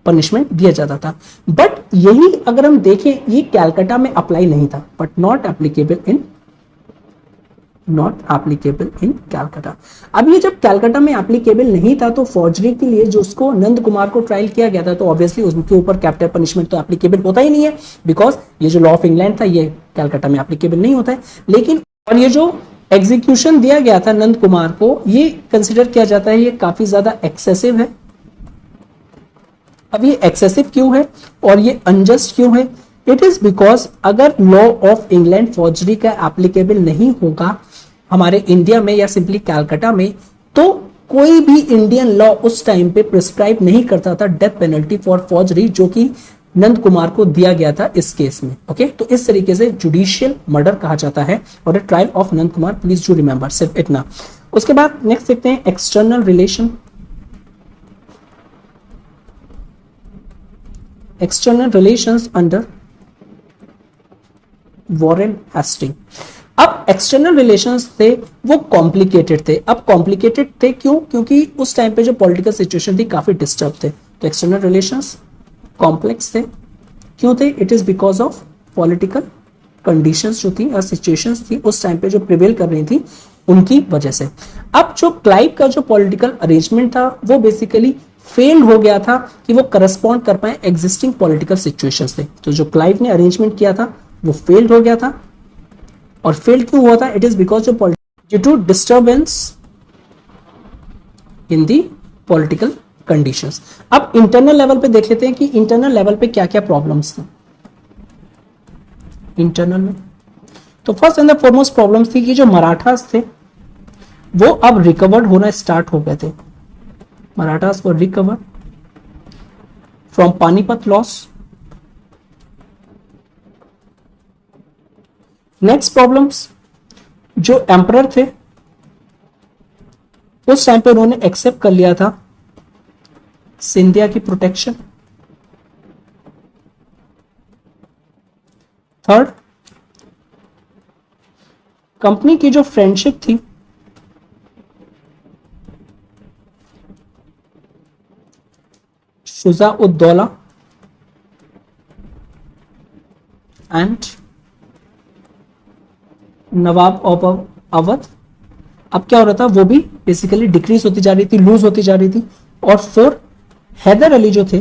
पनिशमेंट दिया जाता था। बट यही अगर हम देखें ये कैलकाटा में अप्लाई नहीं था, but not applicable in not applicable in Calcutta. अब ये जब कैलकाटा में एप्लीकेबल नहीं था तो फॉर्जरी के लिए जो उसको नंद कुमार को ट्रायल किया गया था तो ऑब्वियसली उनके ऊपर कैपिटल पनिशमेंट तो एप्लीकेबल होता ही नहीं है, बिकॉज ये जो लॉ ऑफ इंग्लैंड था ये कैलकाटा में एप्लीकेबल नहीं होता है। लेकिन और ये जो एग्जीक्यूशन दिया गया था नंद कुमार को, ये कंसिडर किया जाता है ये काफी ज्यादा एक्सेसिव है। अब ये एक्सेसिव क्यों है और ये अनजस्ट क्यों है? इट इज बिकॉज अगर लॉ ऑफ इंग्लैंड फॉर्जरी का एप्लीकेबल नहीं होगा हमारे इंडिया में या सिंपली कैलकाटा में, तो कोई भी इंडियन लॉ उस टाइम पे प्रिस्क्राइब नहीं करता था डेथ पेनल्टी फॉर फॉर्जरी, जो कि नंद कुमार को दिया गया था इस केस में। ओके, तो इस तरीके से जुडिशियल मर्डर कहा जाता है और trial of Nand Kumar, please do remember, सिर्फ इतना। उसके बाद नेक्स्ट देखते हैं external relation. External relations under Warren Hasting. अब एक्सटर्नल रिलेशंस थे वो कॉम्प्लिकेटेड थे। अब कॉम्प्लिकेटेड थे क्यों? क्योंकि उस टाइम पे जो पॉलिटिकल सिचुएशन थी काफी डिस्टर्ब थे, तो एक्सटर्नल रिलेशंस कॉम्प्लेक्स थे। क्यों थे? It is because of political conditions जो थी और सिचुएशंस थी उस टाइम पे जो प्रिवेल कर रही थी उनकी वजह से। अब जो क्लाइव का जो पॉलिटिकल अरेंजमेंट था वो बेसिकली फेल्ड हो गया था कि वो करस्पॉन्ड कर पाए एग्जिस्टिंग पॉलिटिकल सिचुएशंस से। तो जो क्लाइव ने अरेंजमेंट किया था वो फेल्ड हो गया था। और फेल्ड क्यों हुआ था? It is because of due to disturbance in the political conditions. अब इंटरनल लेवल पे देख लेते हैं कि इंटरनल लेवल पे क्या क्या प्रॉब्लम्स थे इंटरनल में। तो first and the foremost problems थी कि जो मराठास थे वो अब रिकवर्ड होना स्टार्ट हो गए थे। Marathas were recover from Panipat loss. Next problems, जो एम्परर थे उस टाइम पे उन्होंने एक्सेप्ट कर लिया था सिंधिया की प्रोटेक्शन। थर्ड, कंपनी की जो फ्रेंडशिप थी Shuja ud-Daula and Nawab of Awadh, अब क्या हो रहा था वो भी बेसिकली डिक्रीज होती जा रही थी, लूज होती जा रही थी। और फोर, हैदर अली जो थे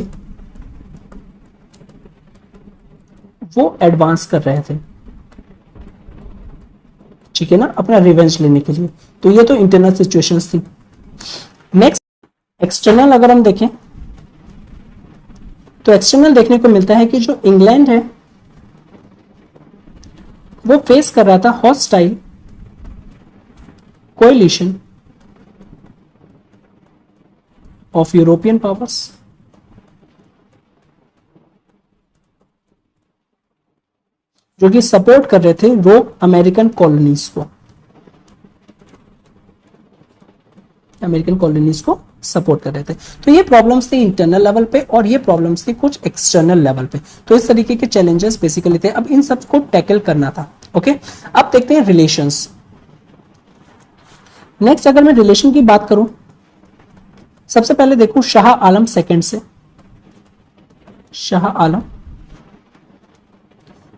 वो एडवांस कर रहे थे, ठीक है ना, अपना रिवेंज लेने के लिए। तो ये तो इंटरनल सिचुएशंस थी। नेक्स्ट एक्सटर्नल अगर हम देखें तो एक्सटर्नल देखने को मिलता है कि जो इंग्लैंड है वो फेस कर रहा था hostile coalition of European powers, जो कि सपोर्ट कर रहे थे रोग अमेरिकन कॉलोनीज को, अमेरिकन कॉलोनीज को सपोर्ट कर रहे थे। तो ये प्रॉब्लम्स थी इंटरनल लेवल पे और ये प्रॉब्लम्स थी कुछ एक्सटर्नल लेवल पे। तो इस तरीके के चैलेंजेस बेसिकली थे। अब इन सब को टैकल करना था। ओके, अब देखते हैं रिलेशंस। नेक्स्ट अगर मैं रिलेशन की बात करूं, सबसे पहले देखूं शाह आलम सेकंड से, शाह आलम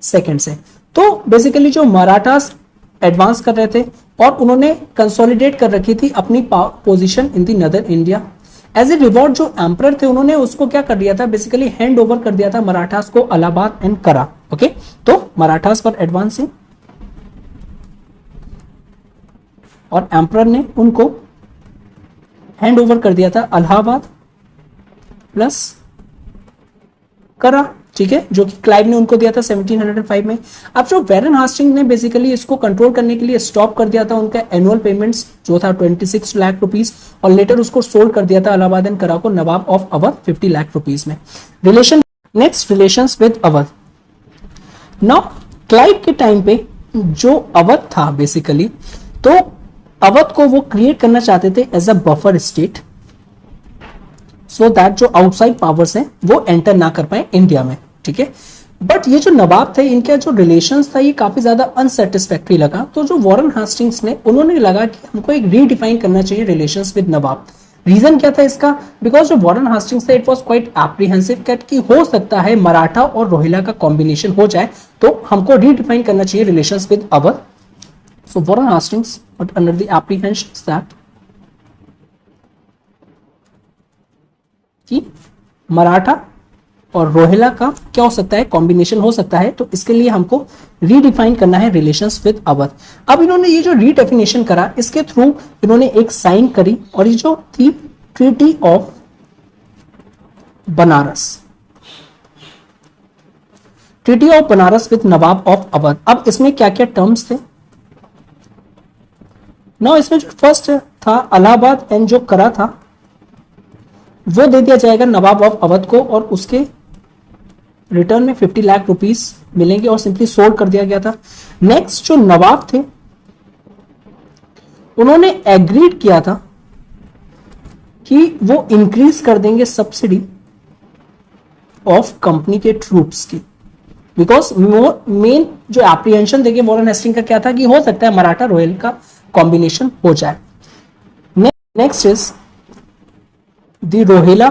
सेकंड से। तो बेसिकली जो मराठास एडवांस कर रहे थे और उन्होंने कंसोलिडेट कर रखी थी अपनी position in the other India. As a reward जो एम्परर थे उन्होंने उसको क्या कर दिया था, बेसिकली हैंड ओवर कर दिया था मराठास को इलाहाबाद एंड करा। ओके, तो मराठास पर एडवांसिंग और एम्परर ने उनको हैंड ओवर कर दिया था इलाहाबाद प्लस करा, ठीक है, जो कि क्लाइव ने उनको दिया था 1705 में। अब जो वॉरेन हास्टिंग ने बेसिकली इसको कंट्रोल करने के लिए स्टॉप कर दिया था उनका एनुअल पेमेंट्स जो था 26 लाख रुपीस, और लेटर उसको सोल्ड कर दिया था इलाहाबाद एंड करा को नवाब ऑफ अवध 50 लाख रुपीस में। Relation, next relations with Awadh. Now Clive के टाइम पे जो अवध था बेसिकली, तो अवध को वो क्रिएट करना चाहते थे as a buffer state, so that जो आउटसाइड पावर्स हैं वो एंटर ना कर पाए इंडिया में, ठीक है। बट ये जो नवाब थे इनका जो रिलेशंस था ये काफी ज्यादा अनसेटिस्फैक्टरी लगा। तो जो वॉरेन हास्टिंग्स ने उन्होंने लगा कि हमको एक रीडिफाइन करना चाहिए रिलेशंस विद नवाब। रीजन क्या था इसका? बिकॉज जो वॉरेन हास्टिंग्स थे इट वाज क्वाइट एप्रीहेंसिव कि हो सकता है मराठा और रोहिला का कॉम्बिनेशन हो जाए, तो हमको रीडिफाइन करना चाहिए relations with Awadh So Warren Hastings, but under the apprehensions that कि मराठा और रोहिला का क्या हो सकता है, कॉम्बिनेशन हो सकता है, तो इसके लिए हमको रीडिफाइन करना है रिलेशंस विद अवध। अब इन्होंने ये जो रीडेफिनेशन करा, इसके थ्रू इन्होंने एक साइन करी, और ये जो थी treaty of Banaras, treaty of Banaras with Nawab of Awadh. अब इसमें क्या क्या टर्म्स थे ना, इसमें जो फर्स्ट था इलाहाबाद एंड जो करा था वो दे दिया जाएगा नवाब ऑफ अवध को, और उसके रिटर्न में 50 लाख रुपीस मिलेंगे, और सिंपली सोल्ड कर दिया गया था। नेक्स्ट जो नवाब थे उन्होंने एग्रीड किया था कि वो इंक्रीज कर देंगे सब्सिडी ऑफ कंपनी के ट्रूप्स की, बिकॉज मेन जो एप्रीहेंशन देखे वॉरेन हेस्टिंग का क्या था कि हो सकता है मराठा रॉयल का कॉम्बिनेशन हो जाए। Next is the Rohilla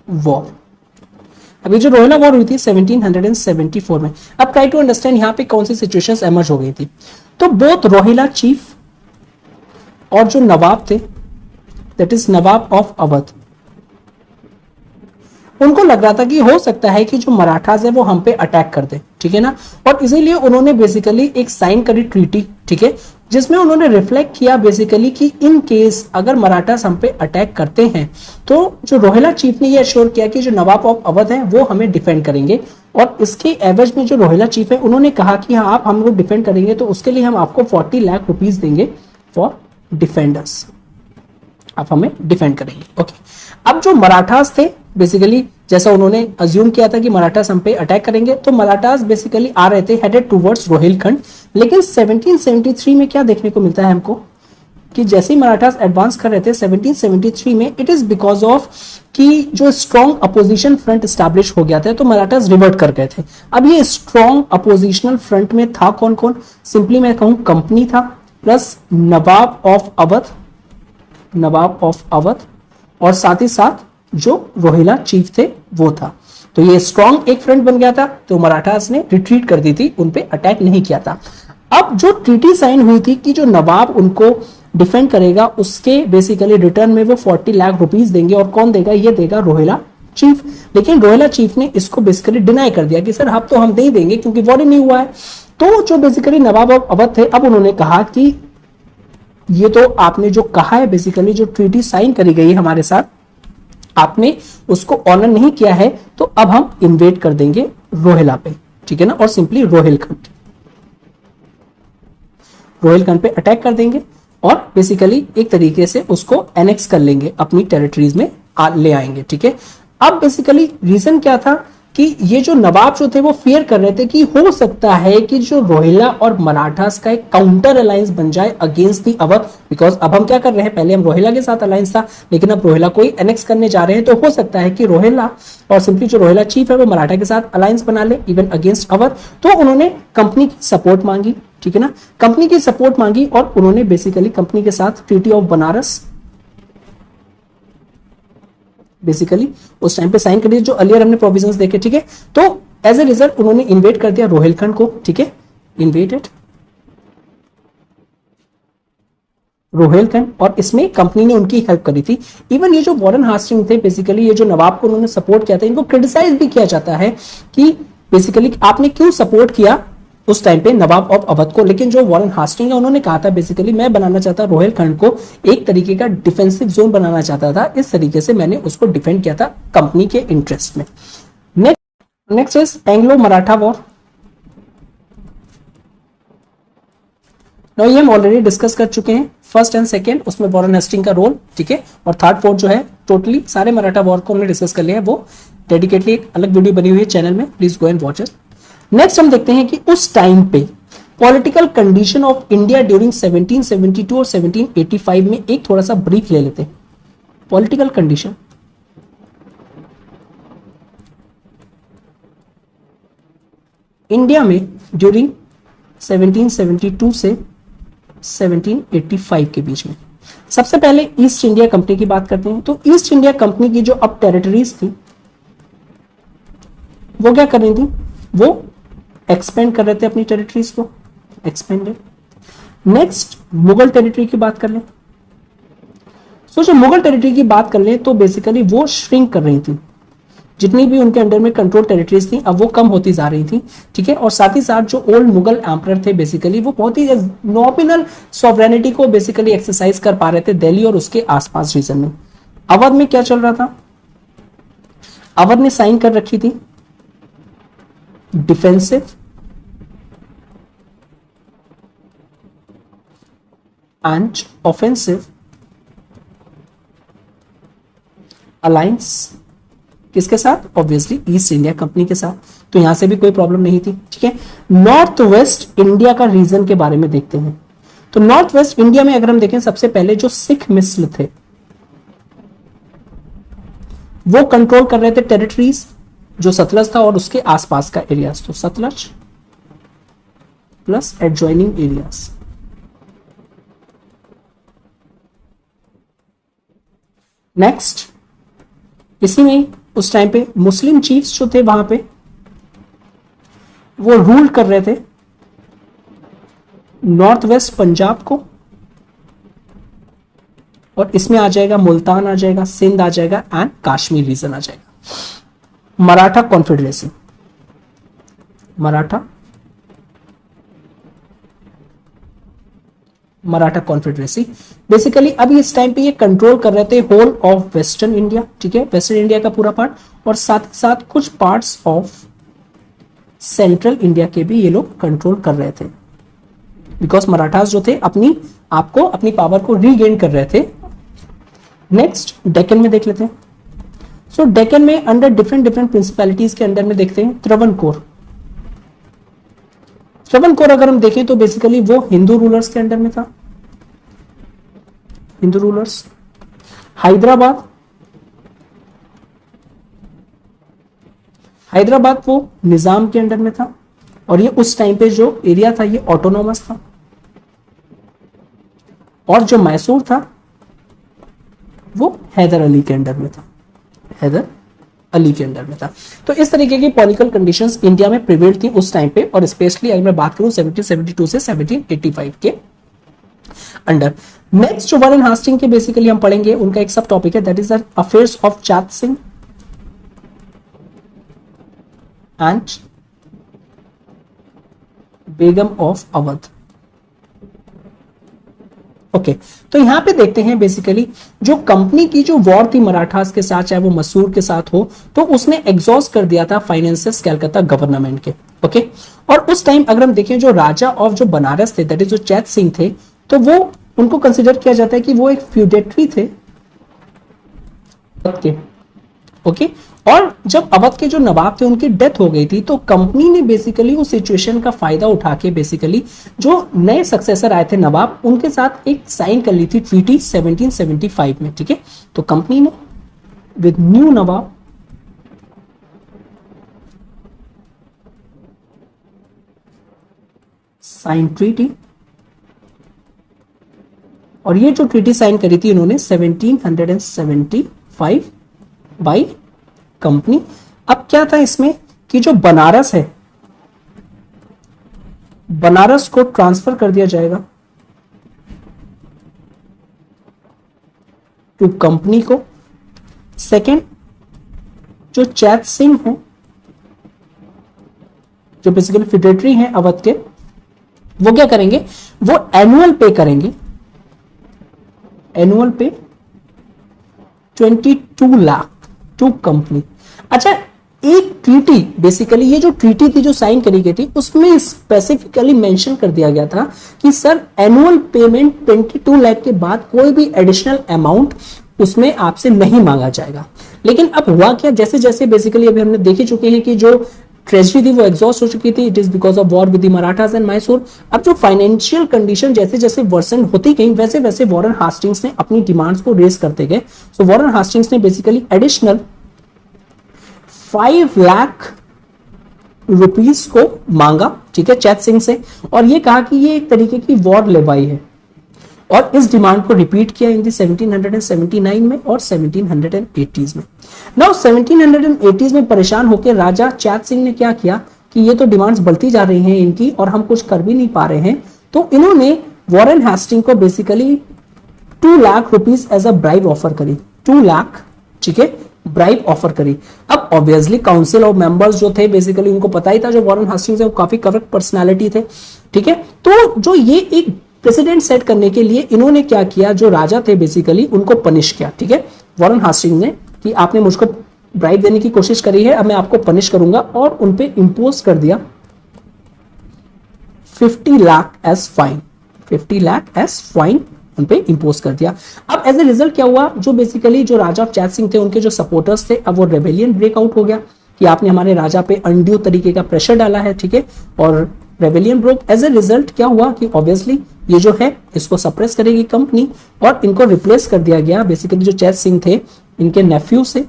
war. अभी जो रोहिला वॉर हुई थी 1774 में। अब ट्राई टू अंडरस्टैंड यहां पे कौन सी सिचुएशंस एमर्ज हो गई थी। तो बोथ रोहिला चीफ और जो नवाब थे, that is Nawab of Awadh, उनको लग रहा था कि हो सकता है कि जो मराठास है वो हम पे अटैक कर दे, ठीक है ना, और इसीलिए उन्होंने बेसिकली एक साइन करी ट्रीटी, ठीक है, जिसमें उन्होंने रिफ्लेक्ट किया बेसिकली कि इन केस अगर मराठास हम पे अटैक करते हैं तो जो रोहिला चीफ ने ये अश्योर किया कि जो नवाब ऑफ अवध है वो हमें डिफेंड करेंगे, और इसके एवज में जो रोहिला चीफ है उन्होंने कहा कि हाँ आप हम लोग डिफेंड करेंगे तो उसके लिए हम आपको 40 लाख रुपीस देंगे फॉर डिफेंडर्स, आप हमें डिफेंड करेंगे। ओके, अब जो मराठास थे बेसिकली जैसा उन्होंने अज्यूम किया था कि मराठास हम पे अटैक करेंगे, तो मराठास बेसिकली आ रहे थे हेडेड टुवर्ड्स रोहिलखंड। लेकिन 1773 में क्या देखने को मिलता है हमको कि जैसे ही मराठास एडवांस कर रहे थे 1773 में, इट इज बिकॉज ऑफ कि जो स्ट्रॉन्ग अपोजिशन फ्रंट स्टैब्लिश हो गया था तो मराठास रिवर्ट कर गए थे। अब ये स्ट्रॉन्ग अपोजिशनल फ्रंट में था कौन कौन, सिंपली मैं कहूं कंपनी था plus Nawab of Awadh, Nawab of Awadh, और साथ ही साथ जो रोहिला चीफ थे वो था। तो ये स्ट्रॉन्ग एक फ्रंट बन गया था, तो मराठास ने रिट्रीट कर दी थी, उन पे अटैक नहीं किया था। अब जो ट्रीटी साइन हुई थी कि जो नवाब उनको डिफेंड करेगा उसके बेसिकली रिटर्न में वो 40 लाख रुपीस देंगे, और कौन देगा, ये देगा रोहिला चीफ। लेकिन रोहिला चीफ ने इसको बेसिकली डिनाई कर दिया कि सर अब तो हम नहीं देंगे क्योंकि वॉर ही नहीं हुआ है। तो जो बेसिकली नवाब ऑफ अवध थे, अब उन्होंने कहा कि ये तो आपने जो कहा है बेसिकली जो ट्रीटी साइन करी गई है हमारे साथ, आपने उसको ऑनर नहीं किया है, तो अब हम इन्वेट कर देंगे रोहिला पे, ठीक है ना, और सिंपली रोहिलखंड पे अटैक कर देंगे और बेसिकली एक तरीके से उसको एनेक्स कर लेंगे, अपनी टेरिटरीज में ले आएंगे, ठीक है। अब बेसिकली रीजन क्या था कि ये जो नवाब जो थे वो फियर कर रहे थे कि हो सकता है कि जो रोहिला और मराठास का एक काउंटर अलायंस बन जाए अगेंस्ट दी अवध, बिकॉज अब हम क्या कर रहे हैं, पहले हम रोहिला के साथ अलायंस था लेकिन अब रोहिला को ही एनेक्स करने जा रहे हैं, तो हो सकता है कि रोहिला और सिंपली जो रोहिला चीफ है वो मराठा के साथ अलायंस बना ले इवन अगेंस्ट अवध। तो उन्होंने कंपनी की सपोर्ट मांगी, ठीक है ना, कंपनी की सपोर्ट मांगी और उन्होंने बेसिकली कंपनी के साथ ट्रीटी ऑफ बनारस बेसिकली उस टाइम पे साइन कर दिया, जो अर्लियर हमने प्रोविजंस देखे, ठीक है। तो एज ए रिजल्ट उन्होंने इन्वेट कर दिया रोहिलखंड को, ठीक है, इन्वेटेड रोहिलखंड, और इसमें कंपनी ने उनकी हेल्प करी थी। इवन ये जो वॉरेन हास्टिंग थे बेसिकली ये जो नवाब को उन्होंने सपोर्ट किया था, इनको क्रिटिसाइज भी किया जाता है कि बेसिकली आपने क्यों सपोर्ट किया उस टाइम पे नवाब ऑफ अवध को। लेकिन जो वॉरेन हास्टिंग है उन्होंने कहा था बेसिकली मैं बनाना चाहता रोहिलखंड को एक तरीके का डिफेंसिव जोन बनाना चाहता था, इस तरीके से मैंने उसको डिफेंड किया था कंपनी के इंटरेस्ट में। Next is Anglo Maratha war. Now ये हम ऑलरेडी डिस्कस कर चुके हैं, फर्स्ट एंड सेकेंड, उसमें वॉरेन हास्टिंग का रोल, ठीक है, और थर्ड फोर्थ जो है टोटली सारे मराठा वॉर को हमने डिस्कस कर लिया है, वो डेडिकेटली एक अलग वीडियो बनी हुई है चैनल में, please go and watch it. Next हम देखते हैं कि उस टाइम पे political condition of India during 1772 और 1785 में एक थोड़ा सा ब्रीफ ले लेते हैं। पॉलिटिकल कंडीशन इंडिया में ड्यूरिंग 1772 से 1785 के बीच में। सबसे पहले ईस्ट इंडिया कंपनी की बात करते हैं। तो ईस्ट इंडिया कंपनी की जो अब टेरिटरीज थी वो क्या कर रही थी, वो एक्सपेंड कर रहे थे अपनी टेरिटरीज को, एक्सपेंडेड। नेक्स्ट मुगल टेरिटरी की बात कर लें। जो मुगल टेरिटरी की बात कर लें तो बेसिकली वो श्रिंक कर रही थी, जितनी भी उनके अंडर में कंट्रोल टेरिटरीज थी अब वो कम होती जा रही थी, ठीक है। और साथ ही साथ जो ओल्ड मुगल एम्परर थे बेसिकली वो बहुत ही नॉमिनल सॉवरेनिटी को बेसिकली एक्सरसाइज कर पा रहे थे दिल्ली और उसके आसपास रीजन में। अवध में क्या चल रहा था, अवध ने साइन कर रखी थी डिफेंसिव एंड ऑफेंसिव अलायंस, किसके साथ, ऑब्वियसली ईस्ट इंडिया कंपनी के साथ। तो यहां से भी कोई प्रॉब्लम नहीं थी, ठीक है। नॉर्थ वेस्ट इंडिया का रीजन के बारे में देखते हैं। तो नॉर्थ वेस्ट इंडिया में अगर हम देखें सबसे पहले जो सिख मिस्र थे वो कंट्रोल कर रहे थे टेरिटरीज जो सतलज था और उसके आसपास का एरियाज, तो Sutlej plus adjoining areas. Next इसी में उस टाइम पे मुस्लिम चीफ्स जो थे वहां पे वो रूल कर रहे थे नॉर्थ वेस्ट पंजाब को, और इसमें आ जाएगा मुल्तान आ जाएगा, सिंध आ जाएगा एंड कश्मीर रीजन आ जाएगा। Maratha confederacy, Maratha confederacy basically अभी इस टाइम पे ये कंट्रोल कर रहे थे होल ऑफ वेस्टर्न इंडिया, ठीक है, वेस्टर्न इंडिया का पूरा पार्ट, और साथ साथ कुछ पार्ट्स ऑफ सेंट्रल इंडिया के भी ये लोग कंट्रोल कर रहे थे, बिकॉज मराठास जो थे अपनी आपको अपनी पावर को रीगेन कर रहे थे। नेक्स्ट डेक्कन में देख लेते हैं। सो डेक्कन में अंडर डिफरेंट प्रिंसिपैलिटीज के अंडर में देखते हैं त्रावणकोर। त्रावणकोर अगर हम देखें तो बेसिकली वो हिंदू रूलर्स के अंडर में था, हिंदू रूलर्स। हैदराबाद वो निजाम के अंडर में था, और ये उस टाइम पे जो एरिया था ये ऑटोनॉमस था। और जो मैसूर था वो हैदर अली के अंडर में था, हैदर अली के अंडर में था। तो इस तरीके की पॉलिटिकल कंडीशंस इंडिया में प्रिवेल थी उस टाइम पे, और स्पेशली अगर मैं बात करूं 1772 से 1785 के अंडर। नेक्स्ट जो वारेन हास्टिंग के बेसिकली हम पढ़ेंगे उनका एक सब टॉपिक है, that is the affairs of Chait Singh and Begum of Awadh. Okay, तो यहां पे देखते हैं बेसिकली जो कंपनी की जो वॉर थी मराठास के साथ, चाहे वो मसूर के साथ हो, तो उसने एग्जॉस्ट कर दिया था फाइनेंसेस कलकत्ता गवर्नमेंट के। ओके, और उस टाइम अगर हम देखें जो राजा ऑफ जो बनारस थे दैट इज जो चैत सिंह थे, तो वो उनको कंसिडर किया जाता है कि वो एक फ्यूडेटरी थे ओके। और जब अवध के जो नवाब थे उनकी डेथ हो गई थी, तो कंपनी ने बेसिकली उस सिचुएशन का फायदा उठा के बेसिकली जो नए सक्सेसर आए थे नवाब उनके साथ एक साइन कर ली थी ट्रीटी 1775 में, ठीक है। तो कंपनी ने with new nawab sign treaty, और ये जो ट्रीटी साइन करी थी इन्होंने 1775 बाय कंपनी। अब क्या था इसमें कि जो बनारस है, बनारस को ट्रांसफर कर दिया जाएगा टू कंपनी को। सेकंड, जो चैत सिंह है जो बेसिकली फेडरेटरी हैं अवध के, वो क्या करेंगे, वो एनुअल पे करेंगे, एनुअल पे 22 लाख टू कंपनी। अच्छा, एक ट्रीटी बेसिकली ये जो ट्रीटी थी जो साइन करी गई थी उसमें स्पेसिफिकली मेंशन कर दिया गया था कि सर एनुअल पेमेंट 22 लाख के बाद कोई भी एडिशनल अमाउंट उसमें आपसे नहीं मांगा जाएगा। लेकिन अब हुआ क्या, जैसे जैसे बेसिकली अभी हमने देख ही चुके हैं कि जो ट्रेजरी थी वो एग्जॉस्ट हो चुकी थी, it is because of war with the Marathas and Mysore. अब जो फाइनेंशियल कंडीशन जैसे जैसे वर्सन होती गई वैसे वैसे वॉरेन हास्टिंग्स ने अपनी डिमांड्स को रेज करते गए। सो वॉरेन हास्टिंग्स ने बेसिकली एडिशनल 5 लाख रुपीस को मांगा, ठीक है, चैत सिंह से, और ये कहा कि ये एक तरीके की वॉर लेवाई है, और इस डिमांड को रिपीट किया इन दी 1779 में और 1780s में। नाउ 1780s में परेशान होकर राजा चैत सिंह ने क्या किया कि ये तो डिमांड्स बढ़ती जा रही हैं इनकी और हम कुछ कर भी नहीं पा रहे हैं, तो इन्होंने वॉरेन हेस्टिंग को basically 2 lakh rupees as a bribe offer करी, 2 लाख, ठीक है, ब्राइब ऑफर करी। अब ऑब्वियसली काउंसिल ऑफ मेंबर्स जो थे बेसिकली उनको पता ही था जो वॉरेन हेस्टिंग्स है वो काफी करप्ट पर्सनालिटी थे, ठीक है। तो जो ये एक प्रेसिडेंट सेट करने के लिए इन्होंने क्या किया, जो राजा थे बेसिकली उनको पनिश किया, ठीक है, वॉरेन हेस्टिंग्स ने, कि आपने मुझको ब्राइब देने की कोशिश करी है, अब मैं आपको पनिश करूंगा, और उन पे इंपोज कर दिया 50 lakh as fine, 50 lakh as fine उन पे इंपोज कर दिया। अब एज ए रिजल्ट क्या हुआ, जो बेसिकली जो राजा चैत सिंह थे उनके जो सपोर्टर्स थे, अब वो रेबेलियन ब्रेकआउट हो गया कि आपने हमारे राजा पे अनड्यू तरीके का प्रेशर डाला है, ठीक है, और rebellion broke. As a result क्या हुआ कि ऑब्वियसली ये जो है इसको सप्रेस करेगी कंपनी, और इनको रिप्लेस कर दिया गया बेसिकली जो चैत सिंह थे इनके नेफ्यू से,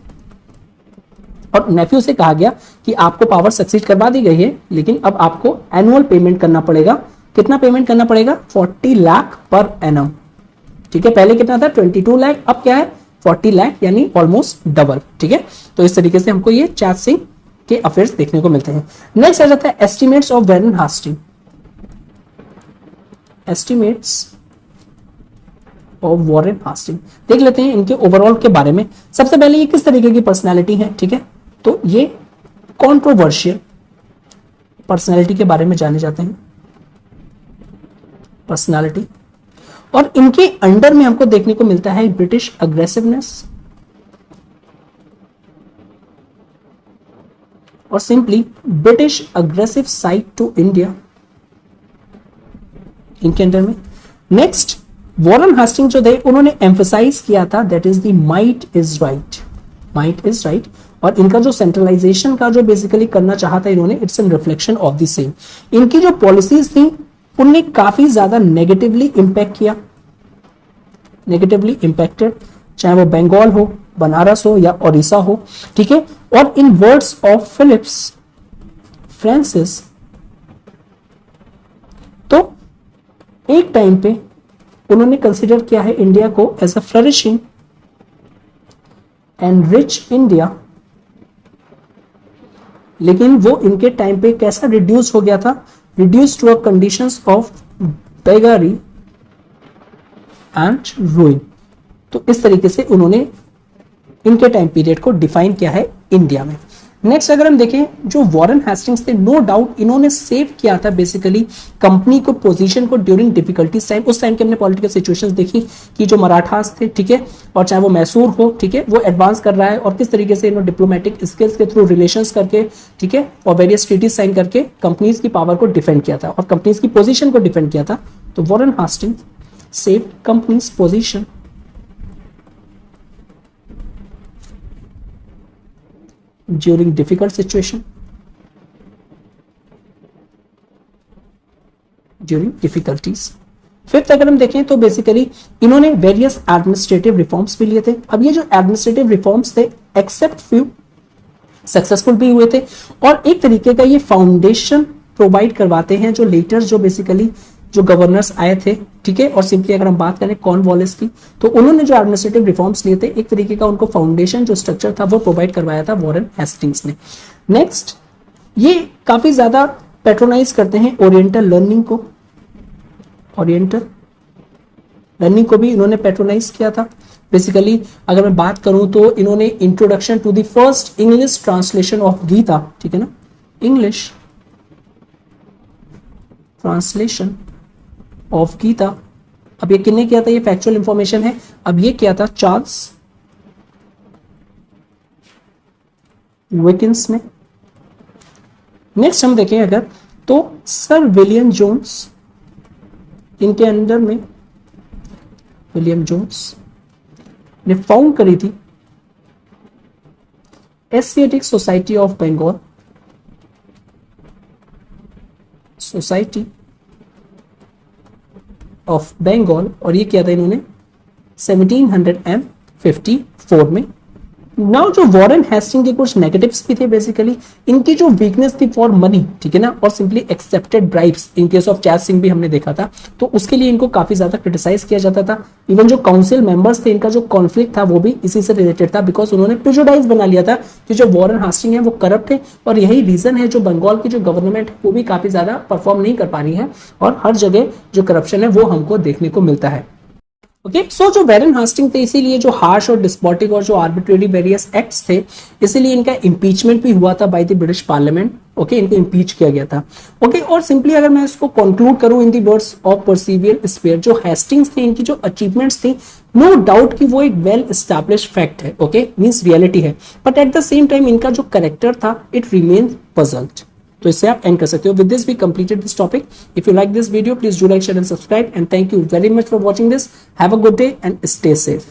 और नेफ्यू से कहा गया कि आपको पावर सक्सीड करवा दी गई है, लेकिन अब आपको एनुअल पेमेंट करना पड़ेगा। कितना पेमेंट करना पड़ेगा, 40 लाख पर एनम, ठीक है, पहले कितना था 22 लाख, अब क्या है 40 लाख, यानी ऑलमोस्ट डबल, ठीक है। तो इस तरीके से हमको ये चैत सिंह के अफेयर्स देखने को मिलते हैं। नेक्स्ट आ जाता है estimates of Warren Hasting, estimates of Warren Hasting देख लेते हैं इनके ओवरऑल के बारे में। सबसे पहले ये किस तरीके की पर्सनालिटी है, ठीक है, तो ये कॉन्ट्रोवर्शियल पर्सनालिटी के बारे में जाने जाते हैं, पर्सनालिटी। और इनके अंडर में हमको देखने को मिलता है ब्रिटिश अग्रेसिवनेस और simply British aggressive side to India, इनके अंडर में। नेक्स्ट वॉरेन हेस्टिंग जो थे उन्होंने एम्फसाइज किया था that is the might is right, might is right, और इनका जो सेंट्रलाइजेशन का जो बेसिकली करना चाहता इन्होंने, it's an reflection of the same. इनकी जो पॉलिसीज थी उनने काफी ज्यादा नेगेटिवली इंपैक्ट किया, नेगेटिवली इंपैक्टेड, चाहे वो बंगाल हो, बनारस हो या ओडिशा हो, ठीक है। और इन वर्ड्स ऑफ फिलिप्स फ्रांसिस, तो एक टाइम पे उन्होंने कंसीडर किया है इंडिया को as a flourishing and rich India, लेकिन वो इनके टाइम पे कैसा रिड्यूस हो गया था, reduce to a conditions of beggary and ruin. तो इस तरीके से उन्होंने इनके टाइम पीरियड को डिफाइन किया है इंडिया में। नेक्स्ट अगर हम देखें जो वॉरेन हेस्टिंग्स थे, नो डाउट इन्होंने सेव किया था बेसिकली कंपनी को, पोजीशन को ड्यूरिंग डिफिकल्टीज टाइम। उस टाइम के हमने पॉलिटिकल सिचुएशंस देखी कि जो मराठास थे, ठीक है, और चाहे वो मैसूर हो, ठीक है, वो एडवांस कर रहा है और किस तरीके से इन्होंने डिप्लोमेटिक स्किल्स के थ्रू रिलेशंस करके, ठीक है, और वेरियस ट्रीटीज साइन करके कंपनीज की पावर को डिफेंड किया था और कंपनीज की पोजीशन को डिफेंड किया था। तो Warren Hastings saved companies position during difficult situation, during difficulties। Fifth अगर हम देखें तो बेसिकली इन्होंने वेरियस एडमिनिस्ट्रेटिव रिफॉर्म्स भी लिए थे। अब ये जो एडमिनिस्ट्रेटिव रिफॉर्म्स थे एक्सेप्ट फ्यू सक्सेसफुल भी हुए थे और एक तरीके का ये फाउंडेशन प्रोवाइड करवाते हैं जो लेटर जो बेसिकली जो गवर्नर्स आए थे, ठीक है। और सिंपली अगर हम बात करें कॉर्नवालिस की, तो उन्होंने जो एडमिनिस्ट्रेटिव रिफॉर्म्स लिए थे एक तरीके का उनको फाउंडेशन जो स्ट्रक्चर था वो प्रोवाइड करवाया था वॉरेन हेस्टिंग्स ने। नेक्स्ट ये काफी ज्यादा पेट्रोनाइज करते हैं ओरिएंटल लर्निंग को, ओरिएंटल लर्निंग को भी इन्होंने पेट्रोनाइज किया था। बेसिकली अगर मैं बात करूं तो इन्होंने introduction to the first English translation of Gita, ठीक है ना, इंग्लिश ट्रांसलेशन ऑफ गीता। अब ये किसने किया था, ये फैक्चुअल इंफॉर्मेशन है। अब ये किया था चार्ल्स विकिंस ने। नेक्स्ट हम देखें अगर तो सर विलियम जोन्स, इनके अंडर में विलियम जोन्स ने फाउंड करी थी Asiatic Society of Bengal, Society of Bengal, और ये किया था इन्होंने 1754 में। नाउ जो वॉरेन हेस्टिंग के कुछ नेगेटिव्स भी थे बेसिकली, इनकी जो वीकनेस थी फॉर मनी, ठीक है ना, और simply accepted bribes in case of chat Singh भी हमने देखा था, तो उसके लिए इनको काफी ज्यादा क्रिटिसाइज किया जाता था। इवन जो काउंसिल मेंबर्स थे, इनका जो कॉन्फ्लिक्ट था वो भी इसी से रिलेटेड था, बिकॉज उन्होंने प्रिजुडाइज बना लिया था कि जो वॉरेन हेस्टिंग है वो करप्ट है, और यही रीजन है जो बंगाल की जो गवर्नमेंट है वो भी काफी ज्यादा परफॉर्म नहीं कर पा रही है, और हर जगह जो करप्शन है वो हमको देखने को मिलता है। ओके, सो जो वॉरेन हेस्टिंग थे, इसीलिए जो हार्श और डिस्पोटिक और जो आर्बिट्रेरी वेरियस एक्ट्स थे, इसीलिए इनका इंपीचमेंट भी हुआ था by the British parliament. Okay, इनको इंपीच किया गया था। ओके, और सिंपली अगर मैं इसको कंक्लूड करूं in the words of Percival Spear, जो हेस्टिंग्स थे, इनकी जो अचीवमेंट्स थी, नो डाउट कि वो एक वेल एस्टैब्लिश फैक्ट है, ओके, मींस रियलिटी है, but at the same time इनका जो कैरेक्टर था इट रिमेन्स पजल्ड। तो इससे आप एंड कर सकते हो। With this we completed this topic. If you like this video please do like, share and subscribe, and thank you very much for watching this. Have a good day and stay safe.